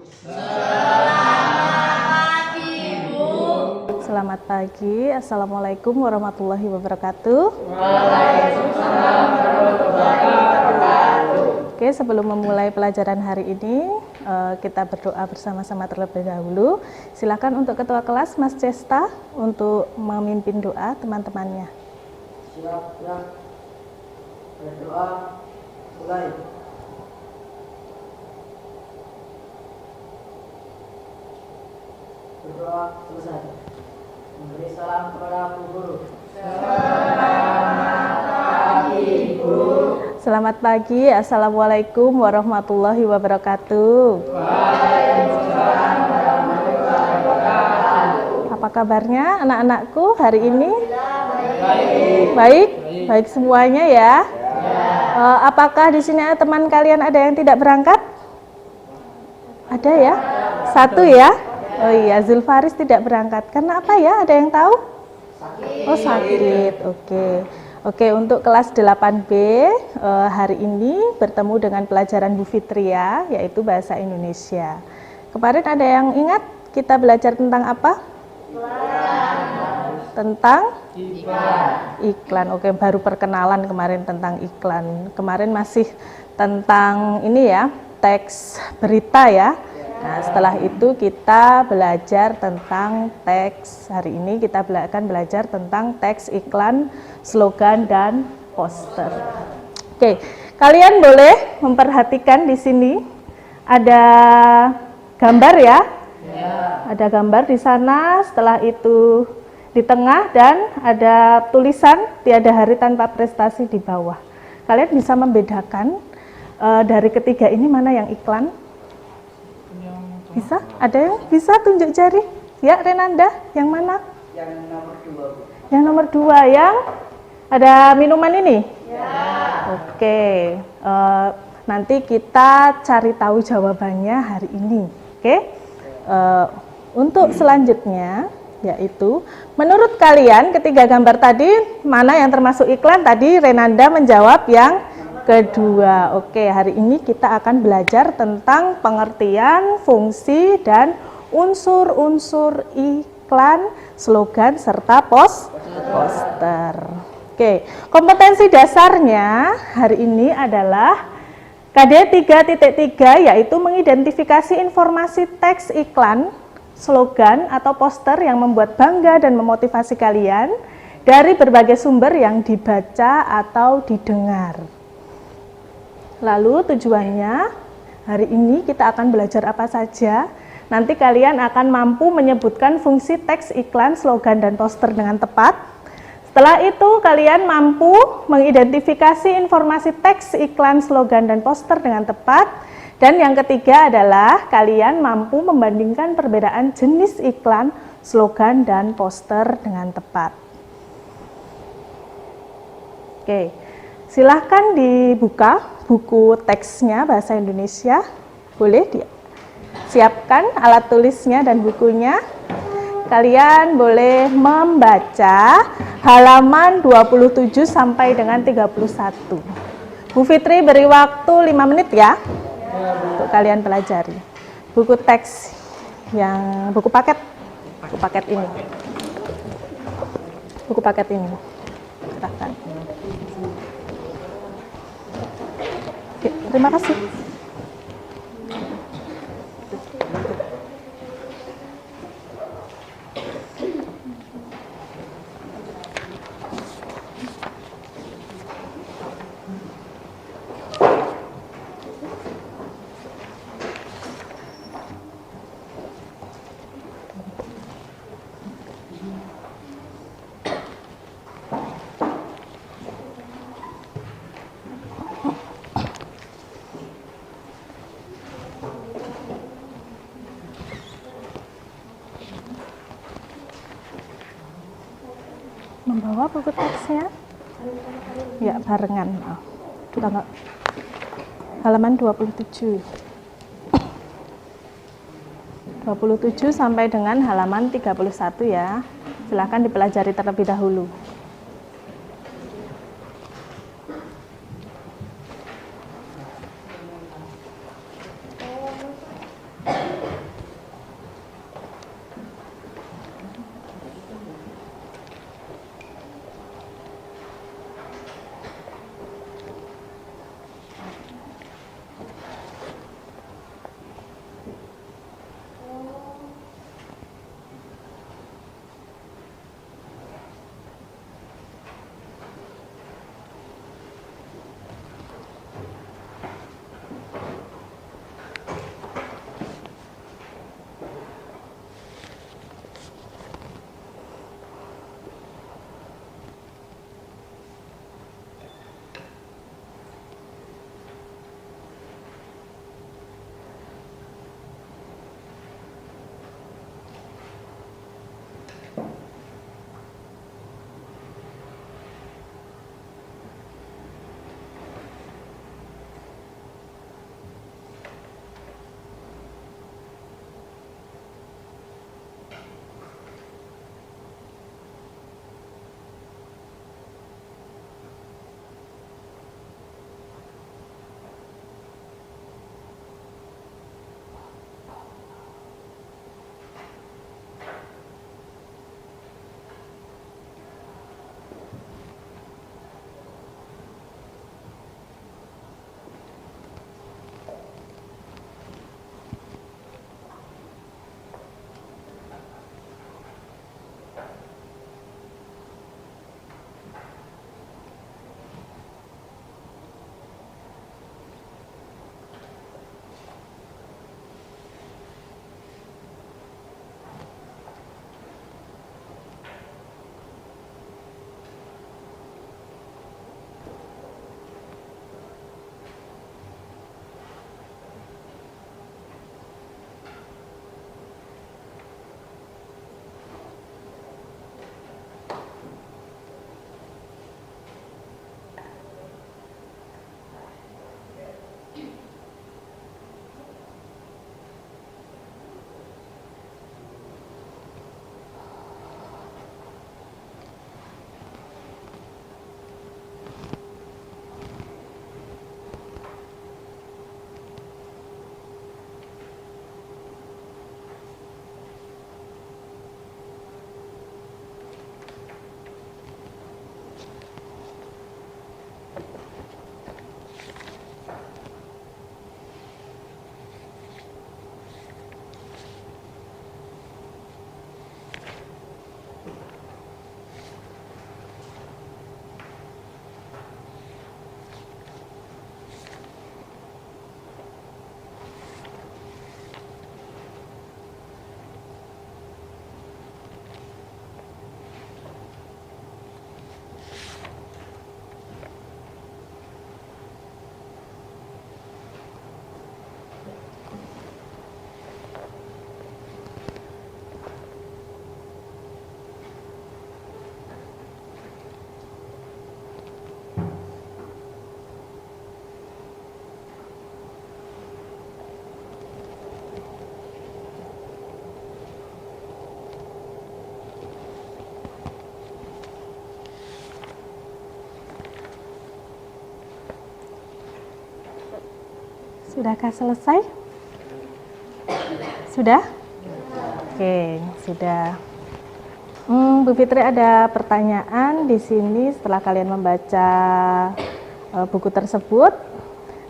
Selamat Ibu. Selamat pagi. Assalamualaikum warahmatullahi wabarakatuh. Waalaikumsalam warahmatullahi wabarakatuh. Oke, sebelum memulai pelajaran hari ini, kita berdoa bersama-sama terlebih dahulu. Silakan untuk Ketua Kelas Mas Cesta untuk memimpin doa teman-temannya. Siap, ya. Berdoa, mulai. Berdoa selesai. Memberi salam kepada Bu Guru. Selamat pagi. Assalamualaikum warahmatullahi wabarakatuh. Waalaikumsalam warahmatullahi wabarakatuh. Apa kabarnya anak-anakku hari ini? Baik. Baik semuanya ya. Apakah di sini teman kalian ada yang tidak berangkat? Ada ya? Satu ya? Oh iya, Zulfaris tidak berangkat. Karena apa ya? Ada yang tahu? Oh sakit. Oke, untuk kelas 8B hari ini bertemu dengan pelajaran Bu Fitria, yaitu Bahasa Indonesia. Kemarin ada yang ingat kita belajar tentang apa? Tentang iklan. Oke, baru perkenalan kemarin tentang iklan. Kemarin masih tentang ini ya, teks berita ya. Nah, setelah itu kita belajar tentang teks. Hari ini kita akan belajar tentang teks iklan, slogan, dan poster. Oke, kalian boleh memperhatikan di sini ada gambar ya. Ada gambar di sana, setelah itu di tengah, dan ada tulisan tiada hari tanpa prestasi di bawah. Kalian bisa membedakan dari ketiga ini mana yang iklan? Bisa? Ada yang bisa tunjuk jari? Ya, Renanda, yang mana? Yang nomor 2, Bu. Yang nomor 2, yang ada minuman ini? Ya. Oke, nanti kita cari tahu jawabannya hari ini. Oke, untuk selanjutnya yaitu menurut kalian ketiga gambar tadi mana yang termasuk iklan? Tadi Renanda menjawab yang kedua. Oke, hari ini kita akan belajar tentang pengertian, fungsi, dan unsur-unsur iklan, slogan, serta poster. Oke, kompetensi dasarnya hari ini adalah KD 3.3, yaitu mengidentifikasi informasi teks iklan, slogan, atau poster yang membuat bangga dan memotivasi kalian dari berbagai sumber yang dibaca atau didengar. Lalu tujuannya hari ini kita akan belajar apa saja. Nanti kalian akan mampu menyebutkan fungsi teks iklan, slogan, dan poster dengan tepat. Setelah itu kalian mampu mengidentifikasi informasi teks iklan, slogan, dan poster dengan tepat. Dan yang ketiga adalah kalian mampu membandingkan perbedaan jenis iklan, slogan, dan poster dengan tepat. Oke, silahkan dibuka buku teksnya Bahasa Indonesia. Boleh disiapkan alat tulisnya dan bukunya. Kalian boleh membaca halaman 27 sampai dengan 31. Bu Fitri beri waktu 5 menit ya untuk kalian pelajari. Buku teks yang buku paket ini. Buku paket ini. Silahkan. Oke, terima kasih. Membawa buku teksnya? Ya, barengan. Halaman 27. 27 sampai dengan halaman 31 ya. Silahkan dipelajari terlebih dahulu. Sudahkah selesai? Sudah? Oke, sudah. Bu Fitri ada pertanyaan di sini setelah kalian membaca buku tersebut.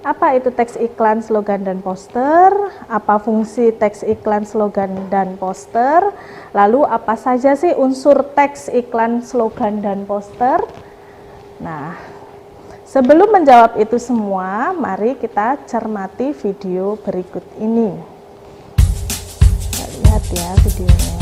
Apa itu teks iklan, slogan, dan poster? Apa fungsi teks iklan, slogan, dan poster? Lalu apa saja sih unsur teks iklan, slogan, dan poster? Nah, sebelum menjawab itu semua, mari kita cermati video berikut ini. Kita lihat ya videonya.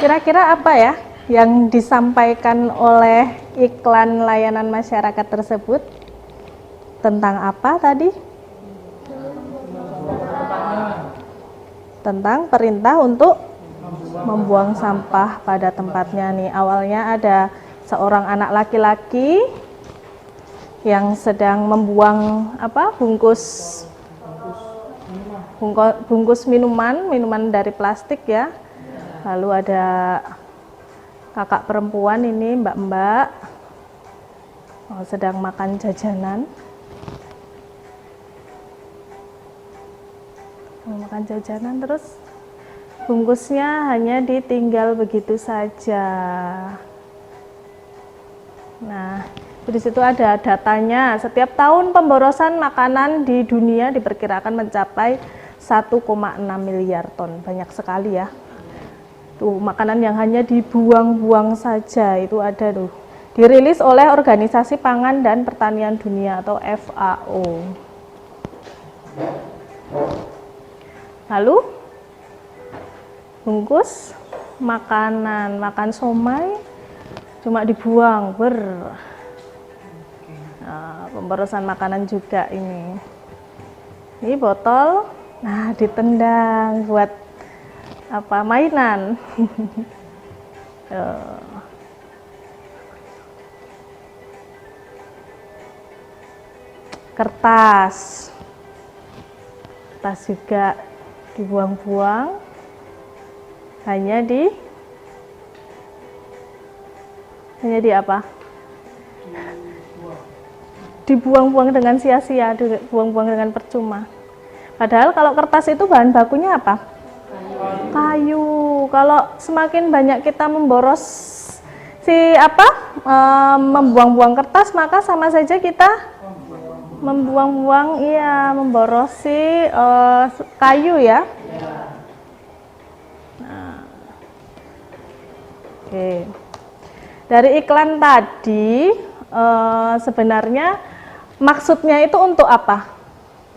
Kira-kira apa ya yang disampaikan oleh iklan layanan masyarakat tersebut? Tentang apa tadi? Tentang perintah untuk membuang sampah pada tempatnya nih. Awalnya ada seorang anak laki-laki yang sedang membuang bungkus minuman dari plastik ya. Lalu ada kakak perempuan ini, mbak-mbak sedang makan jajanan. Makan jajanan terus bungkusnya hanya ditinggal begitu saja. Nah, di situ ada datanya. Setiap tahun pemborosan makanan di dunia diperkirakan mencapai 1,6 miliar ton. Banyak sekali ya. Tuh, makanan yang hanya dibuang-buang saja itu ada tuh. Dirilis oleh Organisasi Pangan dan Pertanian Dunia atau FAO. Lalu bungkus makanan, makan somai cuma dibuang Nah, pemborosan makanan juga ini. Ini botol, nah ditendang buat apa mainan. Kertas juga dibuang-buang, hanya di apa? Dibuang-buang dengan sia-sia, dibuang-buang dengan percuma. Padahal kalau kertas itu bahan bakunya apa? Kayu. Kalau semakin banyak kita memboros membuang-buang kertas, maka sama saja kita memborosi kayu ya. Nah, oke. Dari iklan tadi sebenarnya maksudnya itu untuk apa?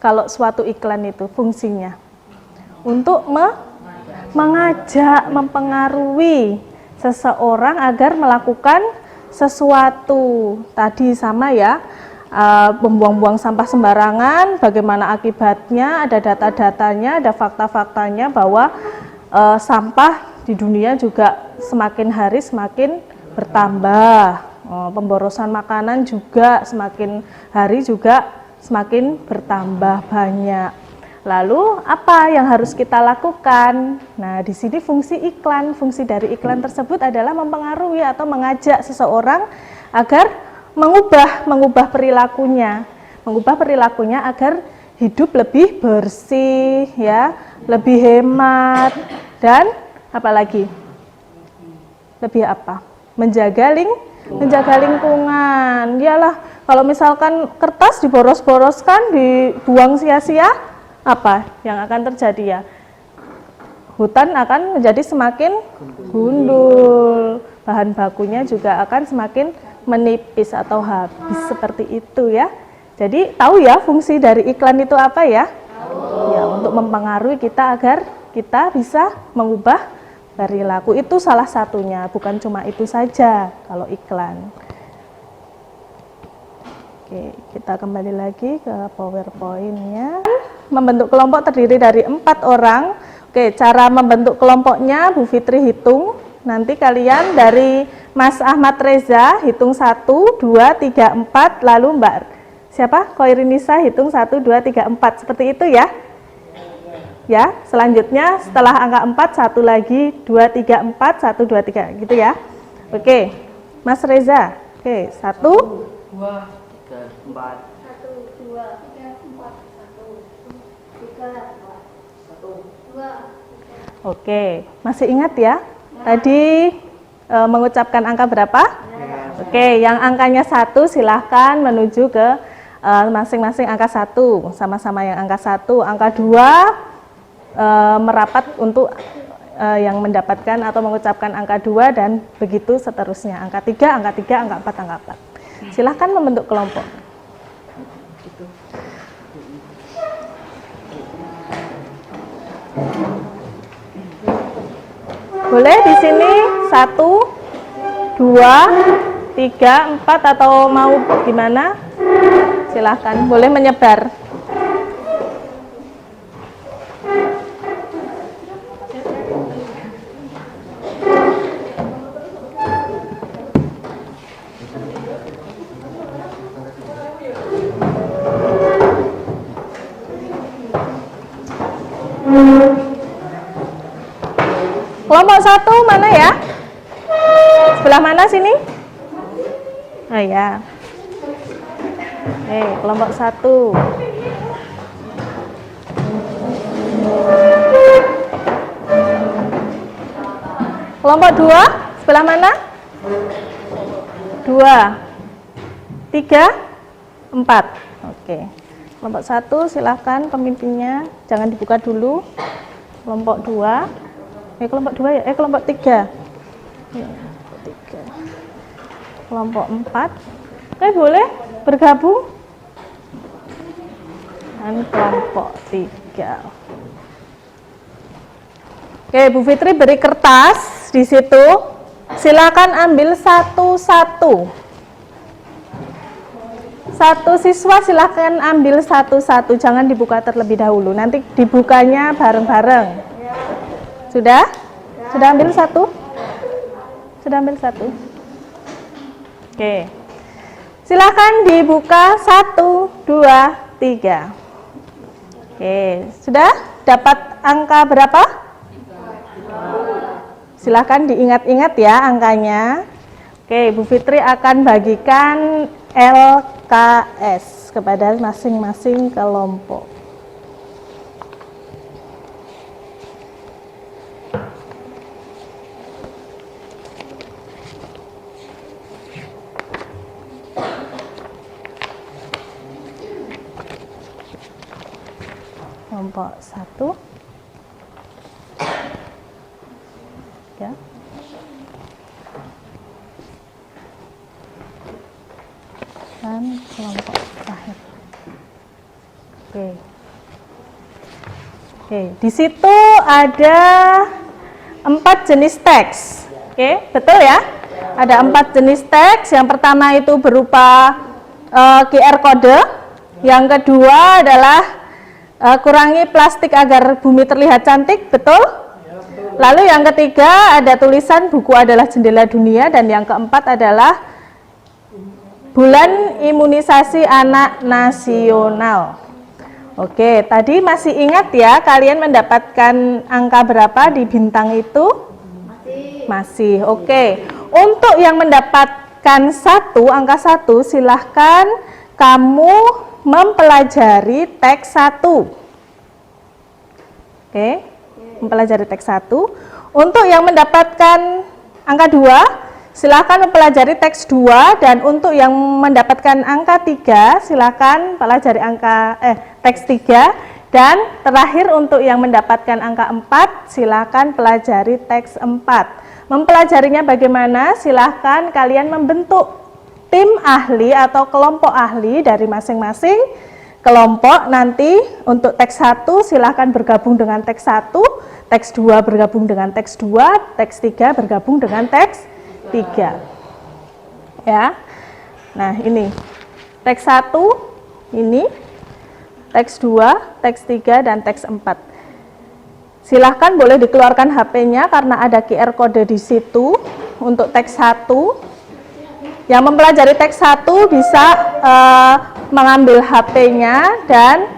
Kalau suatu iklan itu fungsinya untuk mengajak, mempengaruhi seseorang agar melakukan sesuatu. Tadi sama ya, membuang-buang sampah sembarangan, bagaimana akibatnya, ada data-datanya, ada fakta-faktanya bahwa sampah di dunia juga semakin hari semakin bertambah. Pemborosan makanan juga semakin hari juga semakin bertambah banyak. Lalu apa yang harus kita lakukan? Nah, di sini fungsi iklan. Fungsi dari iklan tersebut adalah mempengaruhi atau mengajak seseorang agar mengubah perilakunya agar hidup lebih bersih, ya, lebih hemat, dan apalagi lebih apa? Menjaga lingkungan. Iyalah, kalau misalkan kertas diboros-boroskan, dibuang sia-sia, apa yang akan terjadi ya? Hutan akan menjadi semakin gundul, bahan bakunya juga akan semakin menipis atau habis seperti itu ya. Jadi tahu ya fungsi dari iklan itu apa ya? Ya, untuk mempengaruhi kita agar kita bisa mengubah perilaku. Itu salah satunya, bukan cuma itu saja kalau iklan. Oke, kita kembali lagi ke PowerPoint-nya. Membentuk kelompok terdiri dari 4 orang. Oke, cara membentuk kelompoknya Bu Fitri hitung. Nanti kalian dari Mas Ahmad Reza hitung 1, 2, 3, 4, lalu Mbak siapa? Koirinisa hitung 1, 2, 3, 4. Seperti itu ya. Ya, selanjutnya setelah angka 4, 1 lagi, 2, 3, 4, 1, 2, 3, gitu ya. Oke, Mas Reza. Oke, 1, 2, 3, 4. 1, 2, 3, 4, 1, 3, 2, 3. Oke, masih ingat ya? Tadi mengucapkan angka berapa? Oke, yang angkanya 1 silahkan menuju ke masing-masing angka 1, sama-sama yang angka 1, angka 2 merapat untuk yang mendapatkan atau mengucapkan angka 2 dan begitu seterusnya, angka 3, angka 3, angka 4, angka 4. Silahkan membentuk kelompok. Boleh di sini 1, 2, 3, 4 atau mau gimana? Silahkan, boleh menyebar. Kelompok 1 mana ya? Sebelah mana sini? Oh ya. Kelompok 1. Kelompok 2 sebelah mana? 2, 3, 4. Oke. Kelompok 1 silahkan pemimpinnya, jangan dibuka dulu. Kelompok 2. Kelompok 2 ya? Kelompok 3. Kelompok 4. Oke, boleh bergabung. Dan kelompok 3. Oke, Bu Fitri beri kertas di situ. Silakan ambil satu-satu. Satu siswa silakan ambil satu-satu, jangan dibuka terlebih dahulu. Nanti dibukanya bareng-bareng. Sudah? Sudah ambil satu? Sudah ambil satu? Oke. Silakan dibuka 1, 2, 3. Oke, sudah? Dapat angka berapa? Silakan diingat-ingat ya angkanya. Oke, Bu Fitri akan bagikan LKS kepada masing-masing kelompok. Kelompok 1 ya. Dan kelompok terakhir. Oke, di situ ada 4 jenis teks. Oke, betul ya? Ada 4 jenis teks. Yang pertama itu berupa QR code. Yang kedua adalah kurangi plastik agar bumi terlihat cantik, betul? Lalu yang ketiga ada tulisan buku adalah jendela dunia, dan yang keempat adalah bulan imunisasi anak nasional. Oke, tadi masih ingat ya kalian mendapatkan angka berapa di bintang itu? Masih. Oke, untuk yang mendapatkan angka 1, silahkan kamu mempelajari teks 1. Oke, mempelajari teks 1. Untuk yang mendapatkan angka 2, silahkan mempelajari teks 2. Dan untuk yang mendapatkan angka 3, silahkan pelajari teks 3. Dan terakhir untuk yang mendapatkan angka 4, silahkan pelajari teks 4. Mempelajarinya bagaimana? Silahkan kalian membentuk tim ahli atau kelompok ahli dari masing-masing kelompok. Nanti untuk teks 1 silahkan bergabung dengan teks 1, teks 2 bergabung dengan teks 2, teks 3 bergabung dengan teks 3. Ya. Nah, ini teks 1 ini, teks 2, teks 3 dan teks 4. Silahkan boleh dikeluarkan HP-nya karena ada QR code di situ untuk teks 1. Yang mempelajari teks 1 bisa mengambil HP-nya dan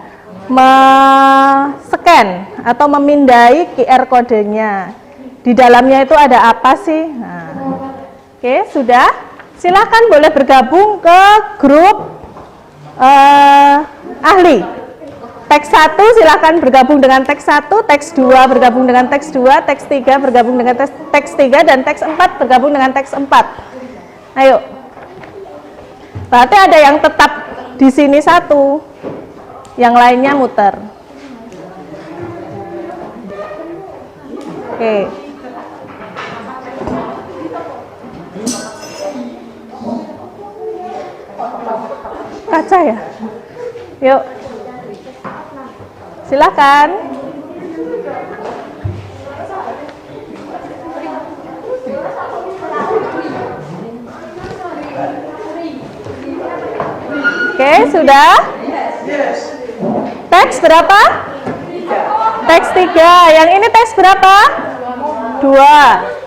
scan atau memindai QR kodenya. Di dalamnya itu ada apa sih? Nah, oke, sudah. Silakan boleh bergabung ke grup ahli. Teks 1 silakan bergabung dengan teks 1, teks 2 bergabung dengan teks 2, teks 3 bergabung dengan teks 3, dan teks 4 bergabung dengan teks 4. Ayo. Berarti ada yang tetap di sini 1, yang lainnya muter. Oke. Kaca ya? Yuk. Silakan. Oke, sudah? Teks berapa? Teks 3. Yang ini teks berapa? 2.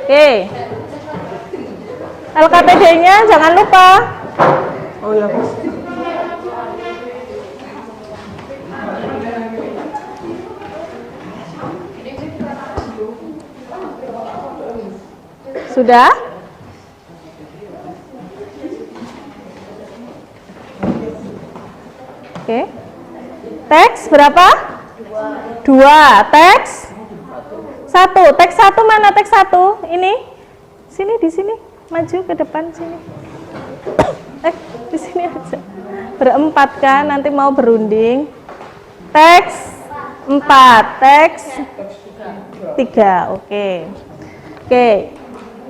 Oke. LKPD-nya jangan lupa. Oh ya. Sudah? Oke. Teks berapa? 2. Teks 1. Teks 1 mana teks 1? Ini. Sini, di sini. Maju ke depan sini. Di sini aja. Berempat kan, nanti mau berunding. Teks 4. Teks 3. Oke. Oke.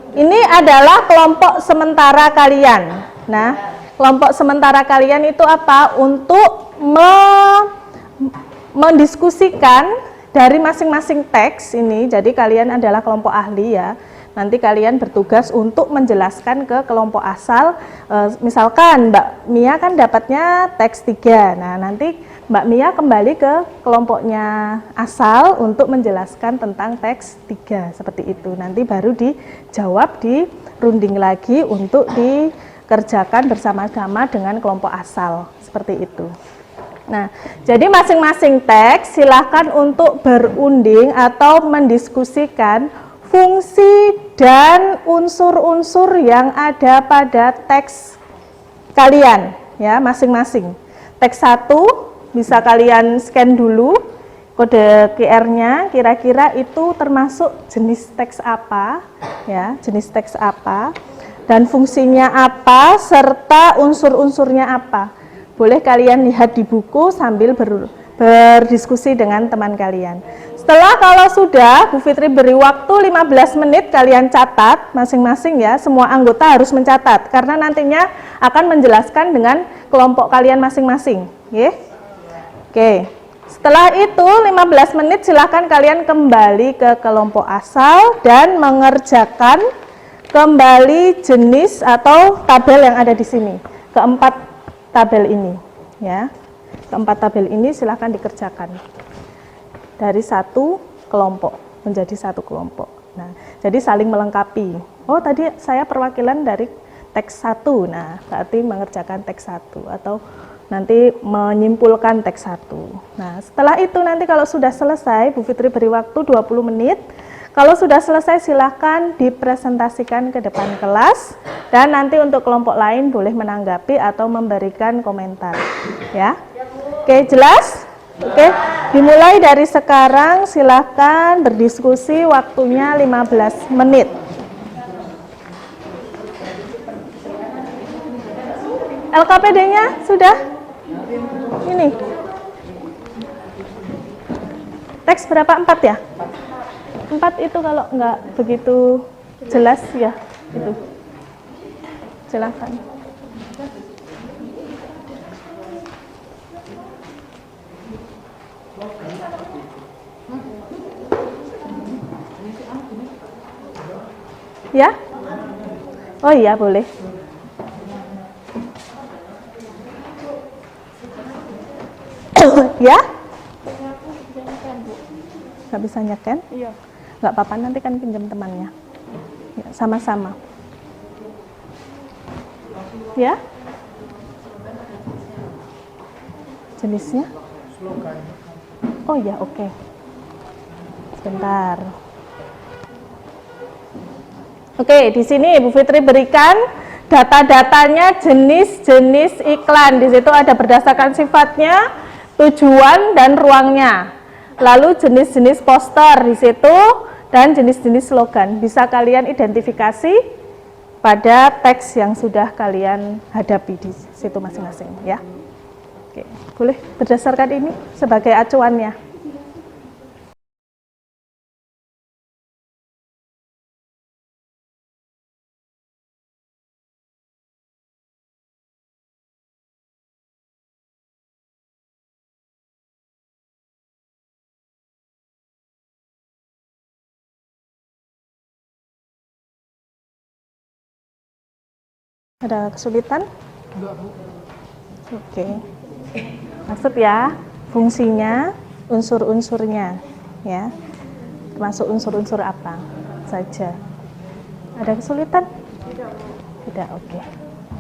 Ini adalah kelompok sementara kalian. Nah, kelompok sementara kalian itu apa? Untuk mendiskusikan dari masing-masing teks ini. Jadi kalian adalah kelompok ahli ya. Nanti kalian bertugas untuk menjelaskan ke kelompok asal. Misalkan Mbak Mia kan dapatnya teks 3. Nah, nanti Mbak Mia kembali ke kelompoknya asal untuk menjelaskan tentang teks 3. Seperti itu. Nanti baru dijawab, di runding lagi untuk dikerjakan bersama-sama dengan kelompok asal. Seperti itu. Nah, jadi masing-masing teks silakan untuk berunding atau mendiskusikan fungsi dan unsur-unsur yang ada pada teks kalian ya, masing-masing. Teks 1 bisa kalian scan dulu kode QR-nya, kira-kira itu termasuk jenis teks apa ya, jenis teks apa dan fungsinya apa serta unsur-unsurnya apa. Boleh kalian lihat di buku sambil berdiskusi dengan teman kalian. Setelah kalau sudah, Bu Fitri beri waktu 15 menit kalian catat masing-masing ya, semua anggota harus mencatat karena nantinya akan menjelaskan dengan kelompok kalian masing-masing. Oke. Setelah itu 15 menit silahkan kalian kembali ke kelompok asal dan mengerjakan kembali jenis atau tabel yang ada di sini. Keempat tabel ini, ya. Keempat tabel ini silahkan dikerjakan dari satu kelompok menjadi satu kelompok. Nah, jadi saling melengkapi. Oh, tadi saya perwakilan dari teks 1. Nah, berarti mengerjakan teks 1 atau nanti menyimpulkan teks 1. Nah, setelah itu nanti kalau sudah selesai, Bu Fitri beri waktu 20 menit. Kalau sudah selesai silahkan dipresentasikan ke depan kelas dan nanti untuk kelompok lain boleh menanggapi atau memberikan komentar. Ya. Oke, jelas? Oke, dimulai dari sekarang silahkan berdiskusi, waktunya 15 menit. LKPD-nya sudah? Ini. Teks berapa? 4 ya? 4 itu kalau nggak begitu jelas ya, itu. Silahkan. Ya? Oh iya, boleh. Ya? Nggak bisa nyekan? Iya. Nggak apa-apa, nanti kan pinjam temannya. Ya, sama-sama. Ya? Jenisnya? Oh iya, oke. Sebentar. Oke, di sini Bu Fitri berikan data-datanya jenis-jenis iklan. Di situ ada berdasarkan sifatnya, tujuan, dan ruangnya. Lalu jenis-jenis poster di situ dan jenis-jenis slogan. Bisa kalian identifikasi pada teks yang sudah kalian hadapi di situ masing-masing, ya. Oke, boleh berdasarkan ini sebagai acuannya. Ada kesulitan? Enggak, Bu. Oke. Maksud ya, fungsinya, unsur-unsurnya, ya. Termasuk unsur-unsur apa saja. Ada kesulitan? Tidak, Bu. Tidak, oke.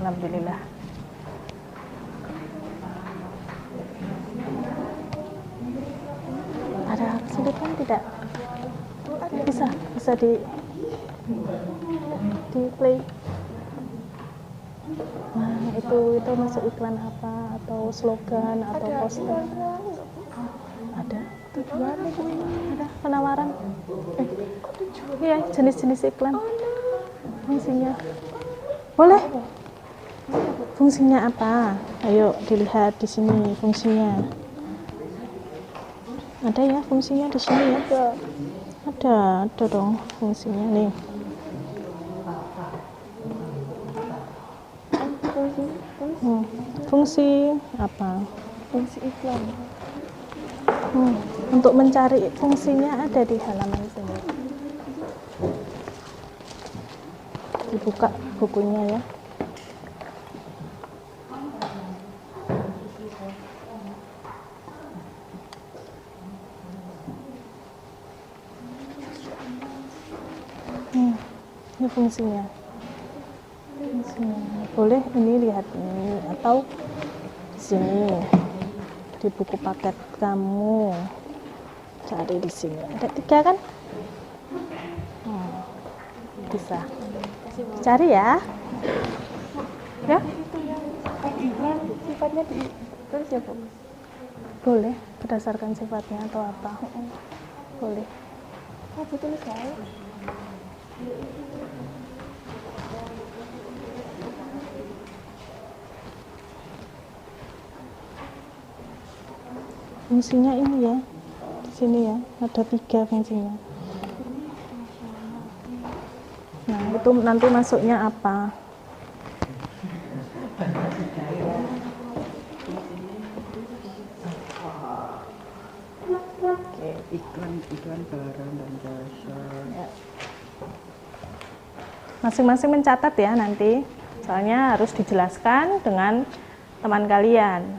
Alhamdulillah. Ada kesulitan tidak? Bisa di play. Nah, itu masuk iklan apa atau slogan atau poster? Ada tujuan, ada penawaran. Iya, jenis-jenis iklan. Fungsinya boleh. Fungsinya apa? Ayo dilihat di sini fungsinya. Ada ya fungsinya di sini ya? Ada dong fungsinya nih. Fungsi apa? Fungsi iklan. Untuk mencari fungsinya ada di halaman sini. Dibuka bukunya ya. Ini fungsinya. Boleh ini lihat ini atau di sini di buku paket kamu cari di sini ada 3 kan? Bisa cari ya. Ya? Sifatnya di terus ya, Bu. Boleh berdasarkan sifatnya atau apa? Boleh. Oh, betul sekali. Fungsinya ini ya, di sini ya, ada 3 fungsinya. Nah, itu nanti masuknya apa? Oke, iklan barang dan jasa. Ya. Masing-masing mencatat ya nanti, soalnya harus dijelaskan dengan teman kalian.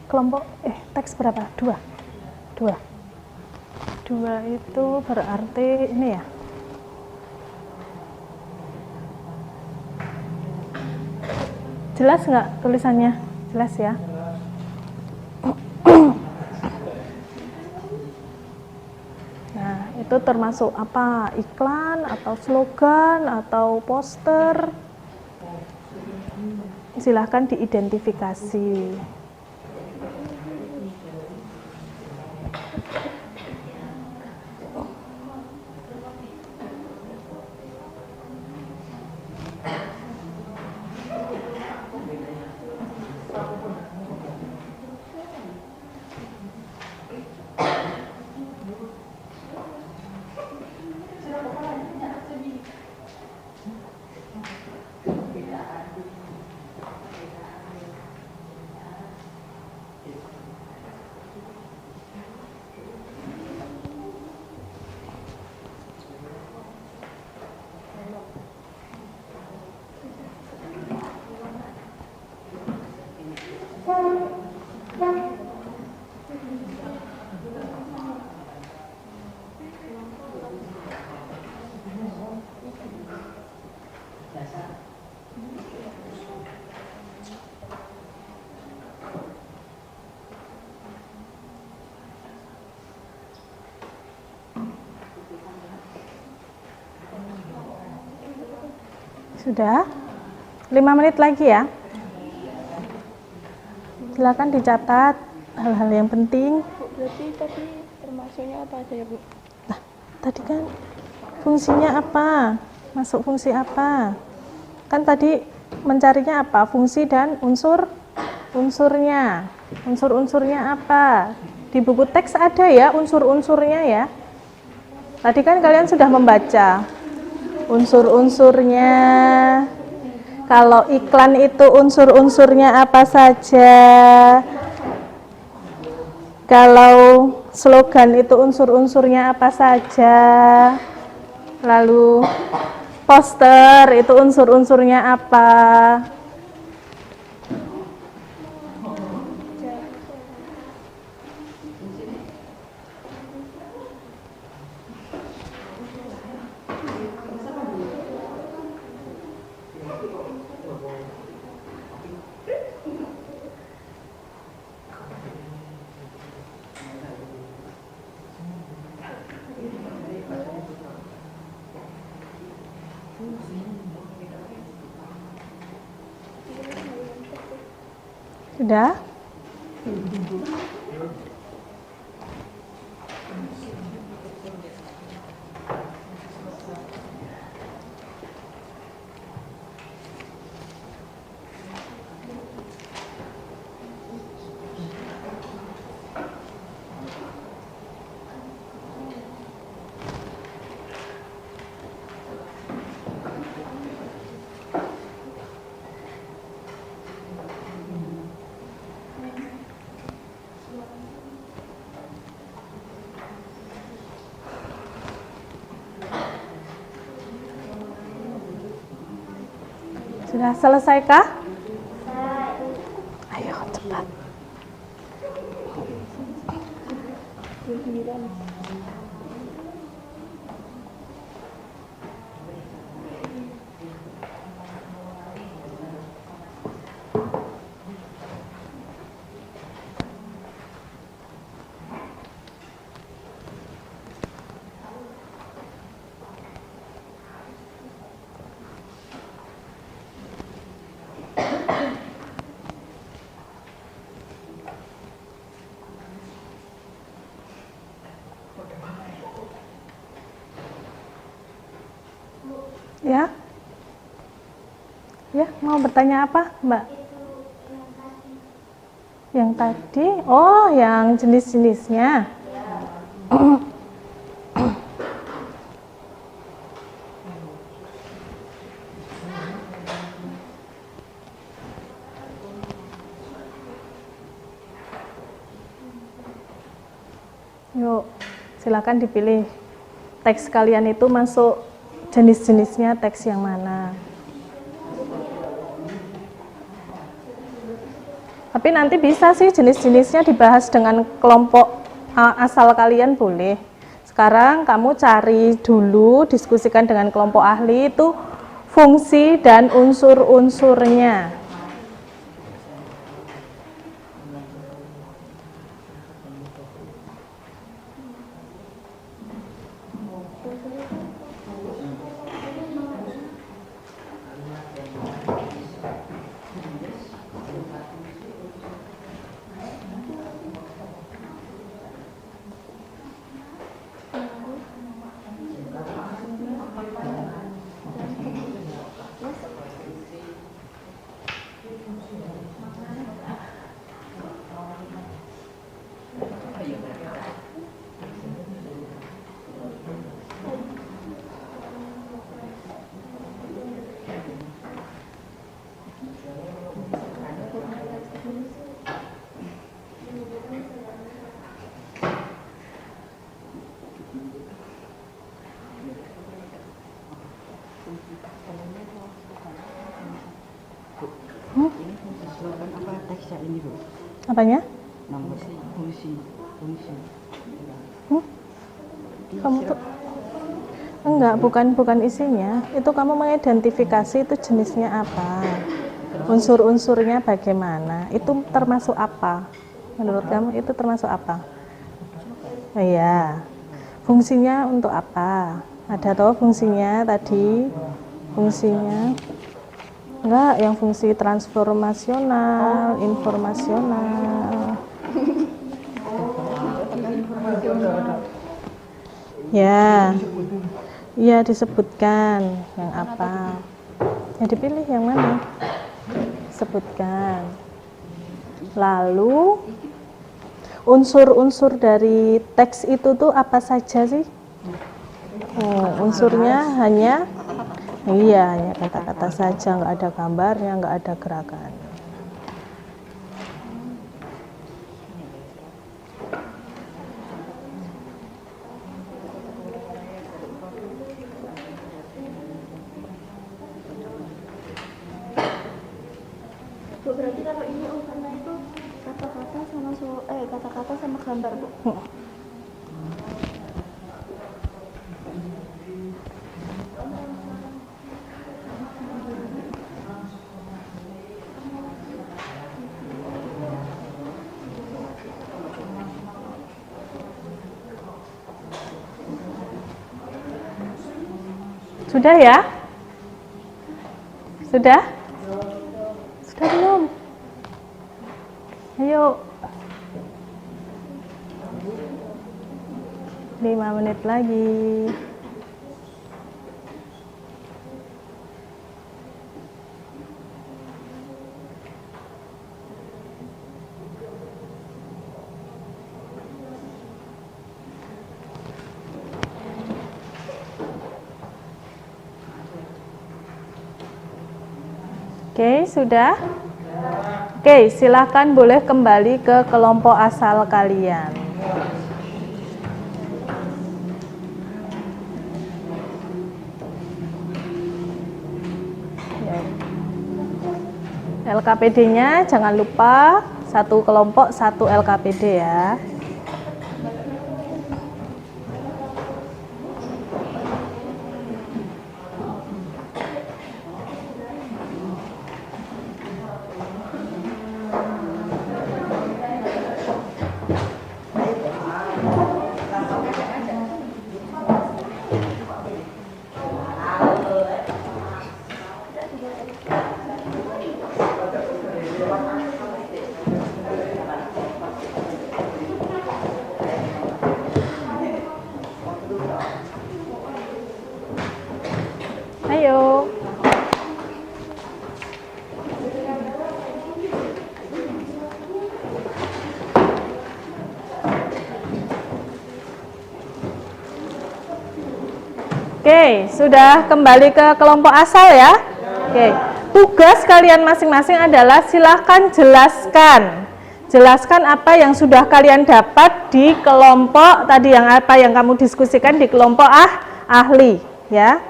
Kelompok teks berapa? Dua itu berarti ini ya. Jelas nggak tulisannya? Jelas ya. Nah, itu termasuk apa? Iklan atau slogan atau poster? Silahkan diidentifikasi. Sudah 5 menit lagi ya. Silakan dicatat hal-hal yang penting. Bu, berarti tadi termasuknya apa aja ya, Bu? Nah, tadi kan fungsinya apa? Masuk fungsi apa? Kan tadi mencarinya apa? Fungsi dan unsur-unsurnya. Unsur-unsurnya apa? Di buku teks ada ya unsur-unsurnya ya. Tadi kan kalian sudah membaca unsur-unsurnya. Kalau iklan itu unsur-unsurnya apa saja? Kalau slogan itu unsur-unsurnya apa saja? Lalu poster itu unsur-unsurnya apa? Sudah? Sudah selesaikah? Ayo cepat. Ya? Ya, mau bertanya apa, Mbak? Yang tadi? Oh, yang jenis-jenisnya. Yuk, silakan dipilih. Teks kalian itu masuk jenis-jenisnya teks yang mana. Tapi nanti bisa sih jenis-jenisnya dibahas dengan kelompok asal kalian boleh. Sekarang kamu cari dulu, diskusikan dengan kelompok ahli itu fungsi dan unsur-unsurnya. Apa teksnya ini, Bu? Apanya? Nomor fungsi. Kamu tuh enggak, bukan isinya. Itu kamu mengidentifikasi itu jenisnya apa, unsur-unsurnya bagaimana, itu termasuk apa? Menurut kamu itu termasuk apa? Oh iya, fungsinya untuk apa? Ada toh fungsinya tadi, fungsinya enggak yang fungsi transformasional, informasional. Ya, iya disebutkan yang apa. Ya dipilih yang mana? Sebutkan. Lalu unsur-unsur dari teks itu tuh apa saja sih? Unsurnya hanya kata-kata saja, nggak ada gambarnya, nggak ada gerakan. Bu, berarti kalau ini unsurnya itu kata-kata sama gambar, Bu. Sudah ya? Sudah? Sudah belum? Ayo. 5 menit lagi. Oke, sudah? Oke, silakan boleh kembali ke kelompok asal kalian. LKPD-nya jangan lupa satu kelompok satu LKPD ya. Ayo. Oke, sudah kembali ke kelompok asal ya. Oke, tugas kalian masing-masing adalah silahkan jelaskan apa yang sudah kalian dapat di kelompok tadi, yang apa yang kamu diskusikan di kelompok ahli ya.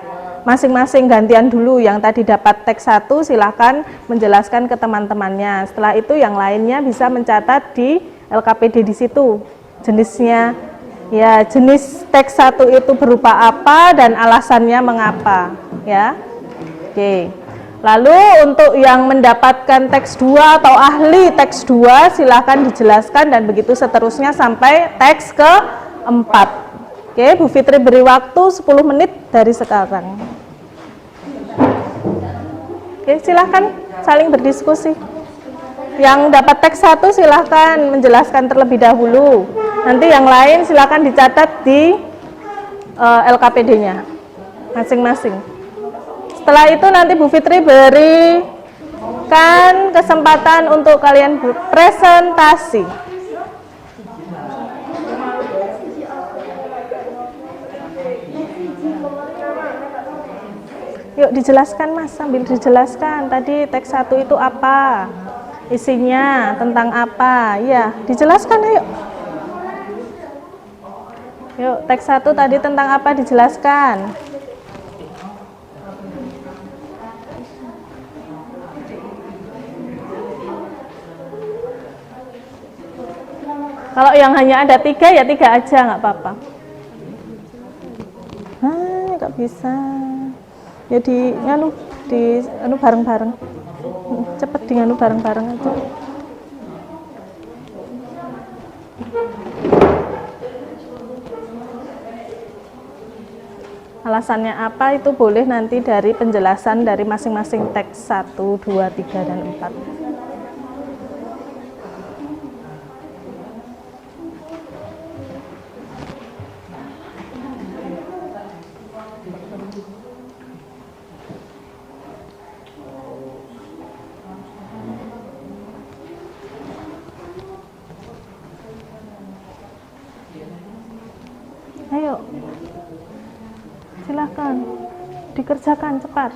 Masing-masing gantian dulu, yang tadi dapat teks 1 silahkan menjelaskan ke teman-temannya. Setelah itu yang lainnya bisa mencatat di LKPD di situ jenisnya. Ya, jenis teks 1 itu berupa apa dan alasannya mengapa ya. Oke. Lalu untuk yang mendapatkan teks 2 atau ahli teks 2 silahkan dijelaskan dan begitu seterusnya sampai teks ke-4. Oke, Bu Fitri beri waktu 10 menit dari sekarang. Oke, silahkan saling berdiskusi. Yang dapat teks 1 silahkan menjelaskan terlebih dahulu. Nanti yang lain silahkan dicatat di LKPD-nya masing-masing. Setelah itu nanti Bu Fitri berikan kesempatan untuk kalian berpresentasi. Yuk dijelaskan Mas, sambil dijelaskan tadi teks 1 itu apa, isinya tentang apa, ya dijelaskan ayo. Yuk, teks 1 tadi tentang apa dijelaskan. Kalau yang hanya ada 3 ya 3 aja, nggak apa-apa. Nggak bisa. Ya di anu bareng-bareng. Cepet di anu bareng-bareng aja. Alasannya apa itu boleh nanti dari penjelasan dari masing-masing teks 1, 2, 3, dan 4. Ayo. Silahkan dikerjakan cepat.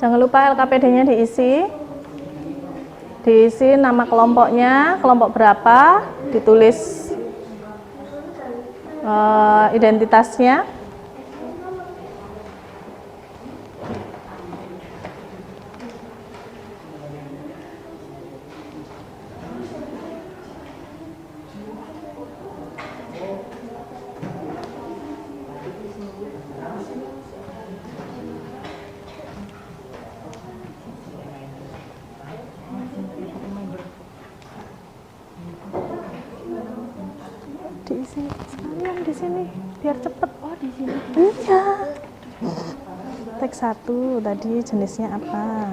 Jangan lupa LKPD-nya diisi. Diisi nama kelompoknya, kelompok berapa, ditulis identitasnya. Diisi sekalian di sini biar cepet. Oh, di sini. Iya. Teks 1 tadi jenisnya apa?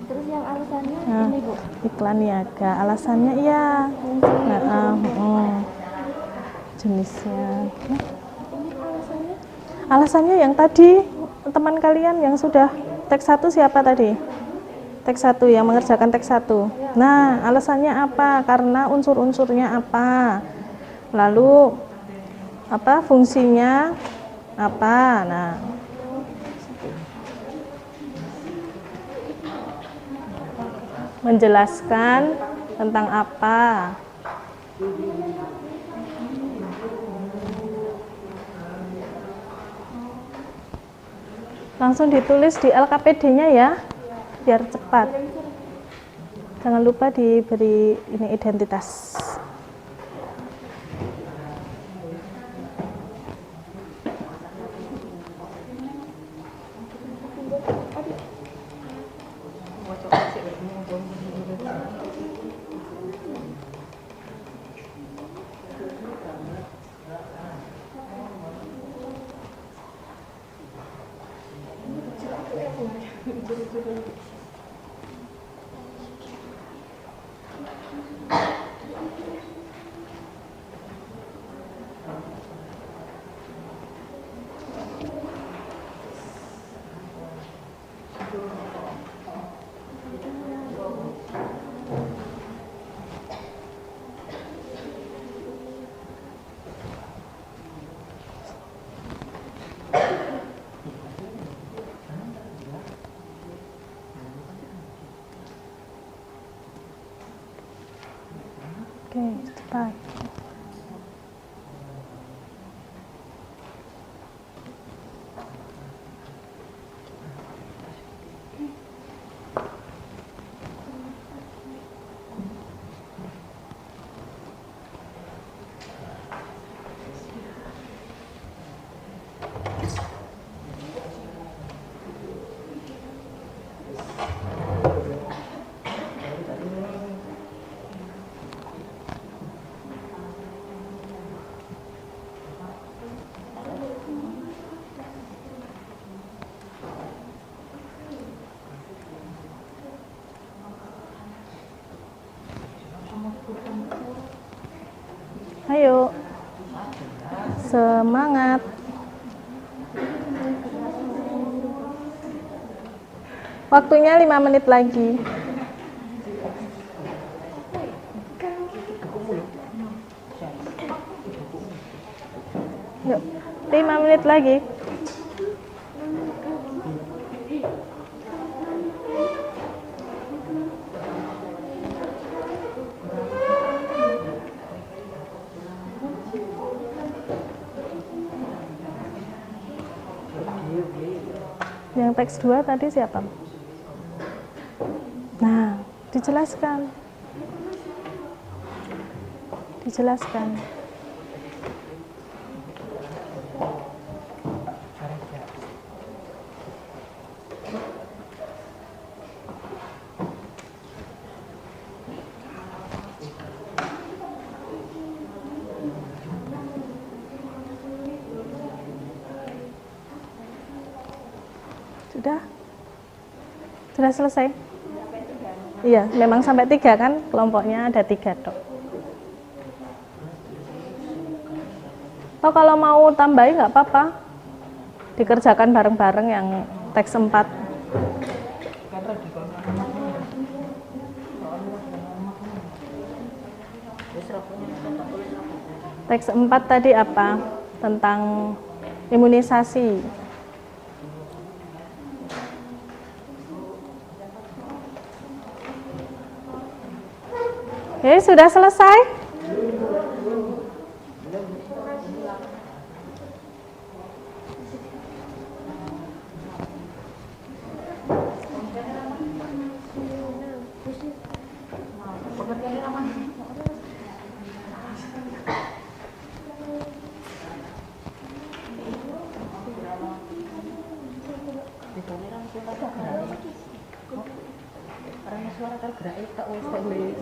Terus yang alasannya Nah, ini, Bu. iklan niaga. Alasannya iya. Jenisnya. Ini alasannya Alasannya yang tadi teman kalian yang sudah teks 1 siapa tadi? Teks 1 yang mengerjakan teks 1. Nah, alasannya apa? Karena unsur-unsurnya apa? Lalu apa fungsinya apa? Nah, menjelaskan tentang apa? Langsung ditulis di LKPD-nya ya, biar cepat. Jangan lupa diberi ini identitas. Oke, cepat. Ayo, semangat. Waktunya 5 menit lagi. Yuk, 5 menit lagi. Yang teks 2 tadi siapa? Nah, dijelaskan. Dijelaskan. Sudah? Sudah selesai? Iya, memang sampai 3 kan, kelompoknya ada 3 dok. Atau kalau mau tambahin nggak apa-apa, dikerjakan bareng-bareng yang teks 4. Teks 4 tadi apa? Tentang imunisasi. Oke, sudah selesai? Karena suara tergerak itu wis tulis.